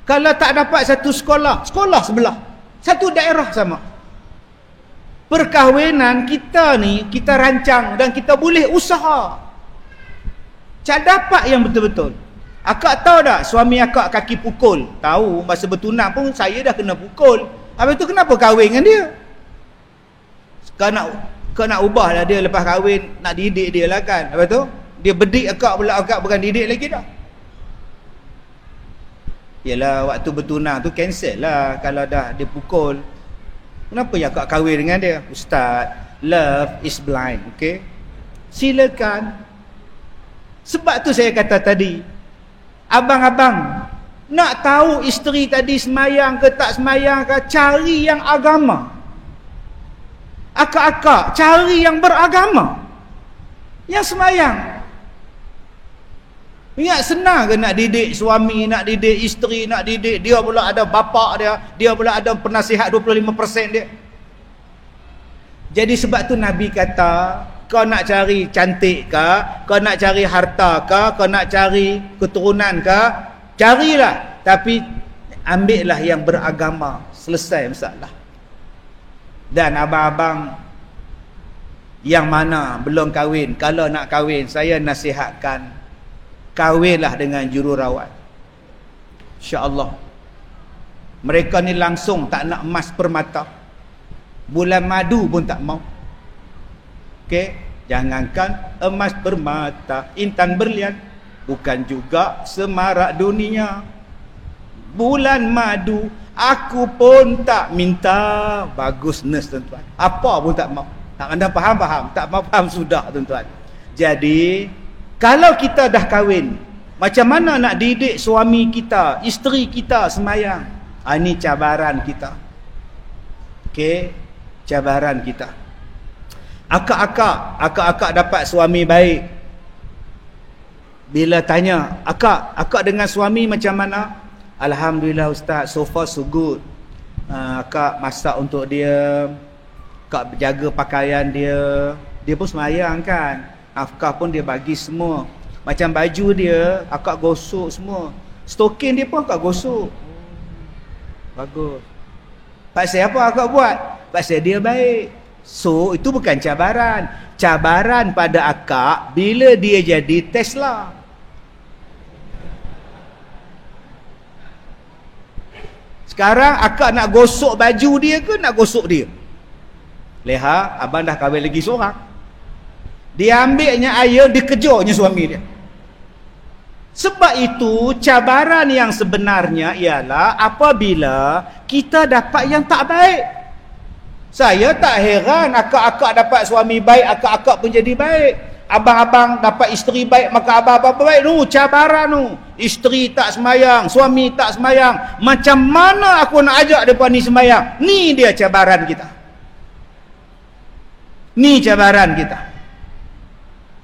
Kalau tak dapat satu sekolah, sekolah sebelah. Satu daerah sama. Perkahwinan kita ni, kita rancang dan kita boleh usaha. Cak dapat yang betul-betul. Akak tahu tak suami akak kaki pukul? Tahu, masa bertunang pun saya dah kena pukul. Habis tu kenapa kahwin dengan dia? Kau nak ubah lah dia lepas kahwin, nak didik dia lah kan. Habis tu dia bedik akak pula, akak bukan didik lagi dah. Yalah, waktu bertunang tu cancel lah kalau dah dia pukul. Kenapa ya akak kahwin dengan dia? Ustaz, love is blind, okay? Silakan. Sebab tu saya kata tadi, abang-abang nak tahu isteri tadi semayang ke tak semayang ke, cari yang agama. Akak-akak cari yang beragama, yang semayang. Ingat senang ke nak didik suami, nak didik isteri, nak didik dia pula ada bapa dia pula ada penasihat 25% dia. Jadi sebab tu Nabi kata, kau nak cari cantik ke, kau nak cari harta ke, kau nak cari keturunan ke, carilah, tapi ambillah yang beragama. Selesai masalah. Dan abang-abang yang mana belum kahwin, kalau nak kahwin, saya nasihatkan kahwinlah dengan jururawat. InsyaAllah. Mereka ni langsung tak nak emas permata, bulan madu pun tak mau. Okey, jangankan emas permata, intan berlian, bukan juga semarak dunia. Bulan madu aku pun tak minta. Bagus nurse tuan-tuan, apa pun tak mau. Tak anda faham, tak faham sudah tuan-tuan. Jadi kalau kita dah kahwin, macam mana nak didik suami kita, isteri kita semayang? Ini cabaran kita. Okey, cabaran kita. Akak-akak dapat suami baik. Bila tanya, akak dengan suami macam mana? Alhamdulillah ustaz, so far so good. Akak masak untuk dia, akak jaga pakaian dia. Dia pun semayang kan, nafkah pun dia bagi semua. Macam baju dia, akak gosok semua. Stokin dia pun akak gosok. Bagus. Pasal apa akak buat? Pasal dia baik. So itu bukan cabaran. Cabaran pada akak bila dia jadi Tesla. Sekarang akak nak gosok baju dia ke nak gosok dia? Leha, abang dah kahwin lagi seorang. Dia ambilnya air, dikejarnya suami dia. Sebab itu cabaran yang sebenarnya ialah apabila kita dapat yang tak baik. Saya tak heran akak-akak dapat suami baik, akak-akak pun jadi baik. Abang-abang dapat isteri baik, maka abang-abang baik. Cabaran tu. Isteri tak semayang, suami tak semayang. Macam mana aku nak ajak mereka ni semayang? Ni dia cabaran kita. Ni cabaran kita.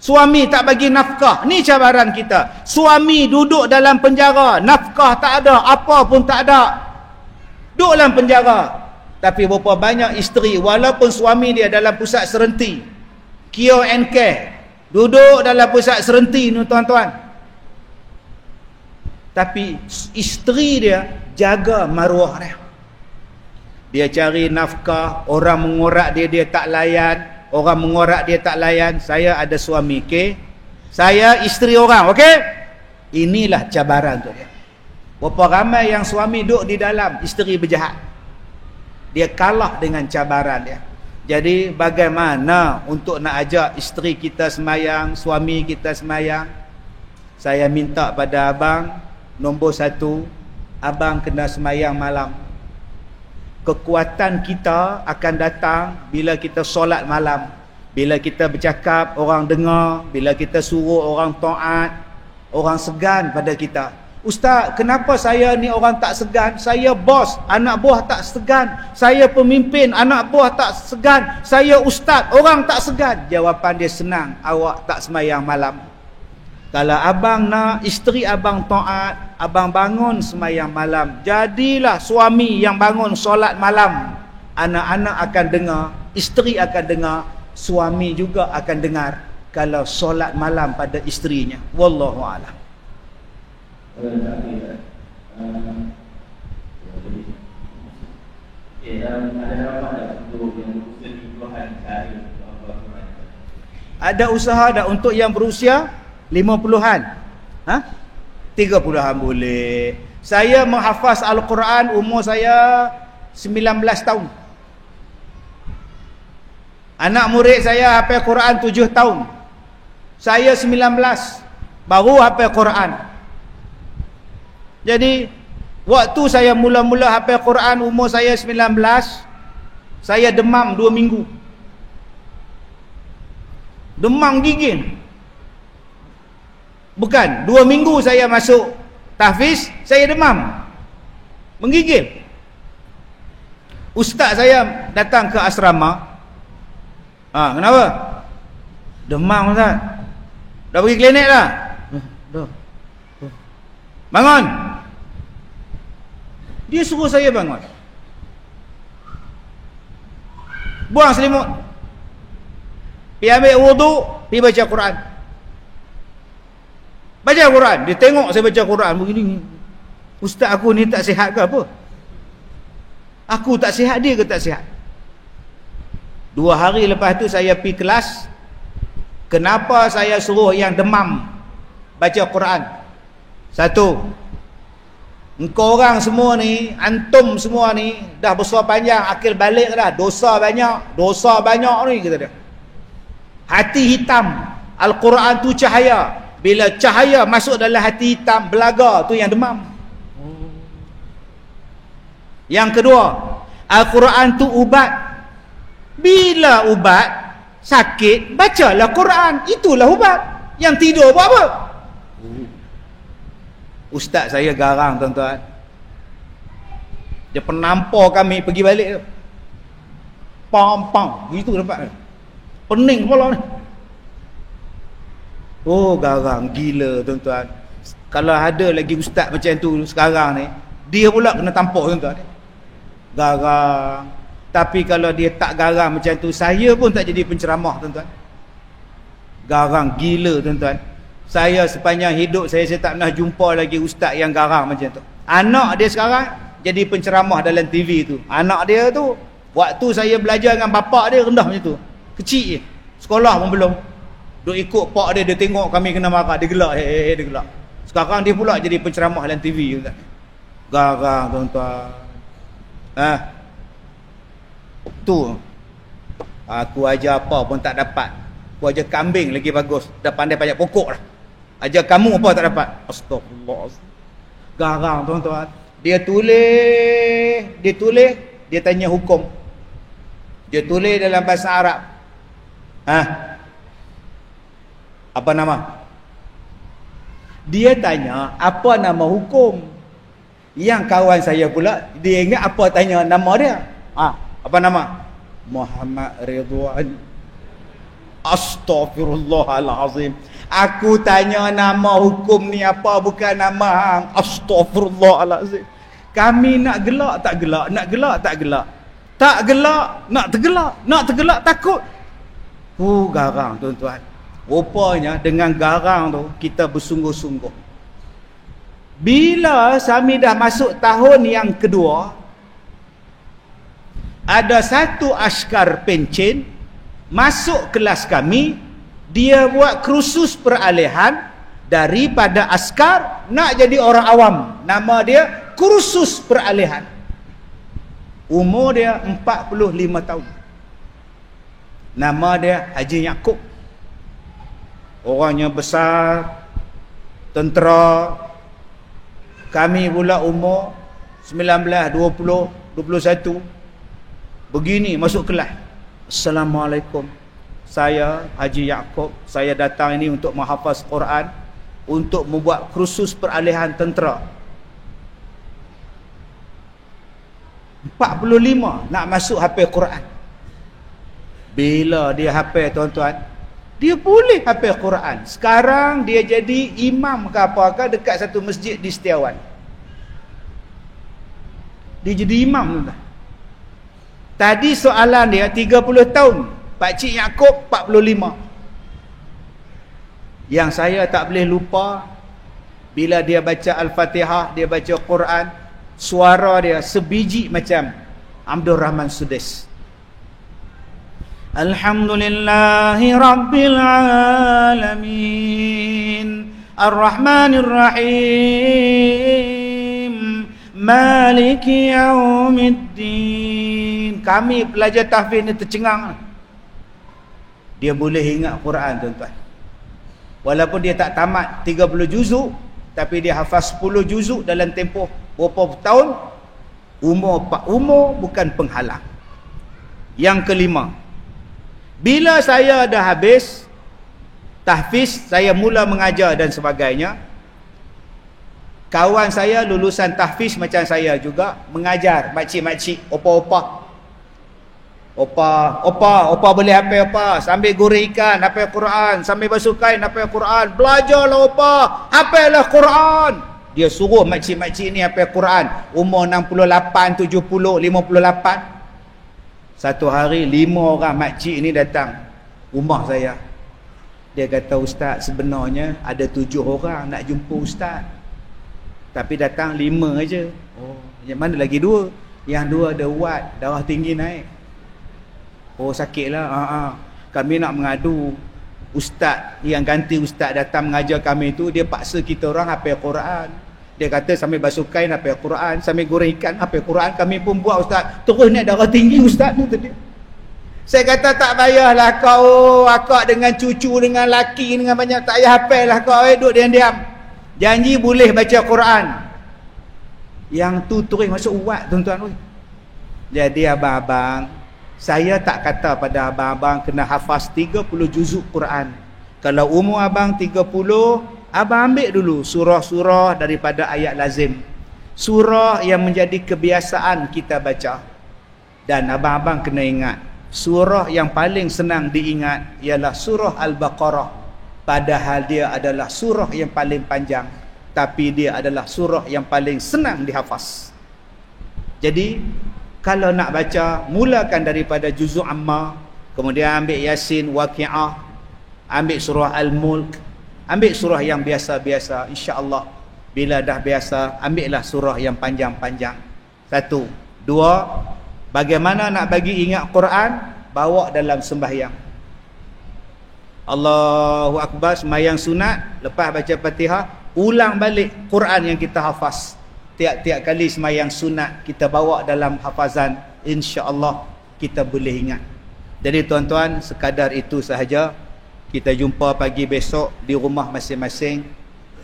Suami tak bagi nafkah, ni cabaran kita. Suami duduk dalam penjara, nafkah tak ada, apa pun tak ada. Duduk dalam penjara. Tapi berapa banyak isteri, walaupun suami dia dalam pusat serenti, Cure and Care, duduk dalam pusat serenti ni tuan-tuan. Tapi isteri dia jaga maruah dia. Dia cari nafkah, orang mengorak dia, dia tak layan. Orang mengorak dia tak layan. Saya ada suami, okey? Saya isteri orang, okey? Inilah cabaran tu dia. Berapa ramai yang suami duduk di dalam, isteri berjahat. Dia kalah dengan cabaran dia. Jadi bagaimana untuk nak ajak isteri kita semayang, suami kita semayang? Saya minta pada abang, nombor 1, abang kena semayang malam. Kekuatan kita akan datang bila kita solat malam. Bila kita bercakap, orang dengar. Bila kita suruh, orang taat. Orang segan pada kita. Ustaz, kenapa saya ni orang tak segan? Saya bos, anak buah tak segan. Saya pemimpin, anak buah tak segan. Saya ustaz, orang tak segan. Jawapan dia senang, awak tak semayang malam. Kalau abang nak isteri abang taat, abang bangun semayang malam. Jadilah suami yang bangun solat malam. Anak-anak akan dengar, isteri akan dengar, suami juga akan dengar kalau solat malam pada isterinya. Wallahu a'lam. Ada usaha dah untuk yang berusia 50-an? 30-an boleh. Saya menghafaz Al-Quran umur saya 19 tahun. Anak murid saya hafal Quran 7 tahun. Saya 19 baru hafal Quran. Jadi waktu saya mula-mula hafal Quran umur saya 19, saya demam 2 minggu. Demam gigil. Bukan, 2 minggu saya masuk tahfiz, saya demam. Menggigil. Ustaz saya datang ke asrama. Kenapa? Demam Ustaz. Dah pergi klinik dah? Dah. Bangun. Dia suruh saya bangun. Buang selimut. Pergi ambil wudu, pergi baca Quran. Baca Quran. Dia tengok saya baca Quran begini. Ustaz aku ni tak sihat ke apa? Aku tak sihat, dia ke tak sihat? 2 hari lepas tu saya pergi kelas. Kenapa saya suruh yang demam baca Quran? 1, engkau orang semua ni, antum semua ni dah besar panjang, akil balik dah, dosa banyak ni, kata dia. Hati hitam, Al-Quran tu cahaya. Bila cahaya masuk dalam hati hitam, belaga, tu yang demam. Yang kedua, Al-Quran tu ubat. Bila ubat, sakit, bacalah Quran. Itulah ubat. Yang tidur buat apa? Ustaz saya garang tuan-tuan. Dia penampar kami pergi balik tu. Pam-pam. Gitu nampak. Pening kepala ni. Oh, garang. Gila tuan-tuan. Kalau ada lagi ustaz macam tu sekarang ni, dia pula kena tampar tuan-tuan. Garang. Tapi kalau dia tak garang macam tu, saya pun tak jadi penceramah tuan-tuan. Garang gila tuan-tuan. Saya sepanjang hidup saya tak pernah jumpa lagi ustaz yang garang macam tu. Anak dia sekarang jadi penceramah dalam TV tu. Anak dia tu Waktu saya belajar dengan bapak dia rendah macam tu. Kecil je. Sekolah pun belum. Duk ikut pak dia, dia tengok kami kena marah, dia gelak, dia gelak. Sekarang dia pula jadi penceramah dalam TV juga. Garang tuan-tuan. Tu. Aku ajar apa pun tak dapat. Aku ajar kambing lagi bagus. Dah pandai panjat pokok dah. Ajar kamu apa tak dapat. Astagfirullah. Garang tuan-tuan. Dia tulis, dia tanya hukum. Dia tulis dalam bahasa Arab. Apa nama? Dia tanya apa nama hukum. Yang kawan saya pula, dia ingat apa tanya nama dia. Apa nama? Muhammad Ridwan. Astaghfirullahalazim. Aku tanya nama hukum ni apa, bukan nama hang. Astaghfirullahalazim. Kami nak gelak tak gelak, nak gelak tak gelak. Tak gelak, nak tergelak, nak tergelak takut. Garang tuan-tuan. Rupanya dengan garang tu kita bersungguh-sungguh. Bila kami dah masuk tahun yang kedua, ada satu askar pencen masuk kelas kami. Dia buat kursus peralihan daripada askar nak jadi orang awam. Nama dia kursus peralihan. Umur dia 45 tahun. Nama dia Haji Yaakob. Orangnya besar, tentera. Kami pula umur 19, 20, 21. Begini masuk kelas. Assalamualaikum. Saya Haji Yaakob. Saya datang ini untuk menghafaz Quran, untuk membuat kursus peralihan tentera. 45 nak masuk hafal Quran. Bila dia hafal tuan-tuan, dia boleh hafal Quran. Sekarang dia jadi imam ke apa dekat satu masjid di Setiawan. Dia jadi imam tuan-tuan. Tadi soalan dia 30 tahun. Pak Cik Yaakob 45. Yang saya tak boleh lupa, bila dia baca Al-Fatihah, dia baca Quran, suara dia sebiji macam Abdul Rahman Sudais. Alhamdulillahi Rabbil Alamin, Ar-Rahmanir Rahim, Maliki Yaumiddin. Kami pelajar tahfiz ni tercengang. Dia boleh ingat Quran tuan-tuan. Walaupun dia tak tamat 30 juzuk, tapi dia hafaz 10 juzuk dalam tempoh berapa tahun. Umur bukan penghalang. Yang kelima, bila saya dah habis tahfiz, saya mula mengajar dan sebagainya. Kawan saya lulusan tahfiz macam saya juga, mengajar makcik-makcik, opa-opa. Opa boleh hafal apa? Sambil goreng ikan, hafal Quran. Sambil basuh kain, hafal Quran. Belajarlah opa, hafallah Quran. Dia suruh makcik-makcik ni hafal Quran. Umur 68, 70, 58. Satu hari 5 orang makcik ni datang rumah saya. Dia kata, Ustaz, sebenarnya ada 7 orang nak jumpa Ustaz, tapi datang 5 aja. Yang mana lagi 2? Yang 2 ada uat, darah tinggi naik. Sakitlah. Kami nak mengadu. Ustaz yang ganti Ustaz datang mengajar kami tu, dia paksa kita orang hafal Quran. Dia kata sambil basuh kain hafal Quran, sambil goreng ikan hafal Quran. Kami pun buat Ustaz. Terus naik darah tinggi Ustaz tu tadi. Saya kata tak payahlah kau, akak dengan cucu, dengan laki, dengan banyak, tak payah hafal lah kau. Duduk diam-diam. Janji boleh baca Quran. Yang tu terus masuk uat tuan-tuan. Jadi abang-abang, saya tak kata pada abang-abang kena hafaz 30 juzuk Quran. Kalau umur abang 30, abang ambil dulu surah-surah daripada ayat lazim. Surah yang menjadi kebiasaan kita baca. Dan abang-abang kena ingat, surah yang paling senang diingat ialah surah Al-Baqarah. Padahal dia adalah surah yang paling panjang, tapi dia adalah surah yang paling senang dihafaz. Jadi kalau nak baca, mulakan daripada juzuk Amma, kemudian ambil Yasin, Waqi'ah, ambil surah Al-Mulk, ambil surah yang biasa-biasa. InsyaAllah bila dah biasa, ambillah surah yang panjang-panjang. 1, 2, Bagaimana nak bagi ingat Quran? Bawa dalam sembahyang. Allahu Akbar, sembahyang sunat, lepas baca Fatihah, ulang balik Quran yang kita hafaz. Tiap-tiap kali sembahyang sunat kita bawa dalam hafazan, insya-Allah kita boleh ingat. Jadi tuan-tuan, sekadar itu sahaja. Kita jumpa pagi besok di rumah masing-masing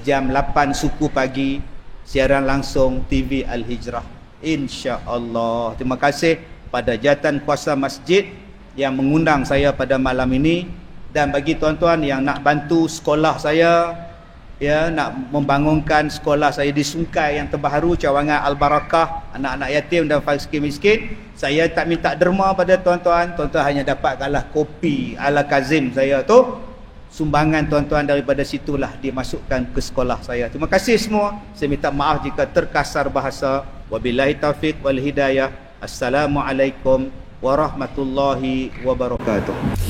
jam 8 suku pagi, siaran langsung TV Al-Hijrah, insya-Allah. Terima kasih pada jawatan kuasa masjid yang mengundang saya pada malam ini, dan bagi tuan-tuan yang nak bantu sekolah saya, ya, nak membangunkan sekolah saya di Sungai yang terbaru, cawangan Al-Barakah, anak-anak yatim dan fakir miskin, saya tak minta derma pada tuan-tuan. Tuan-tuan hanya dapat kalah kopi ala Kazim saya tu. Sumbangan tuan-tuan daripada situlah dimasukkan ke sekolah saya. Terima kasih semua. Saya minta maaf jika terkasar bahasa. Wabillahi taufiq wal hidayah. Assalamualaikum warahmatullahi wabarakatuh.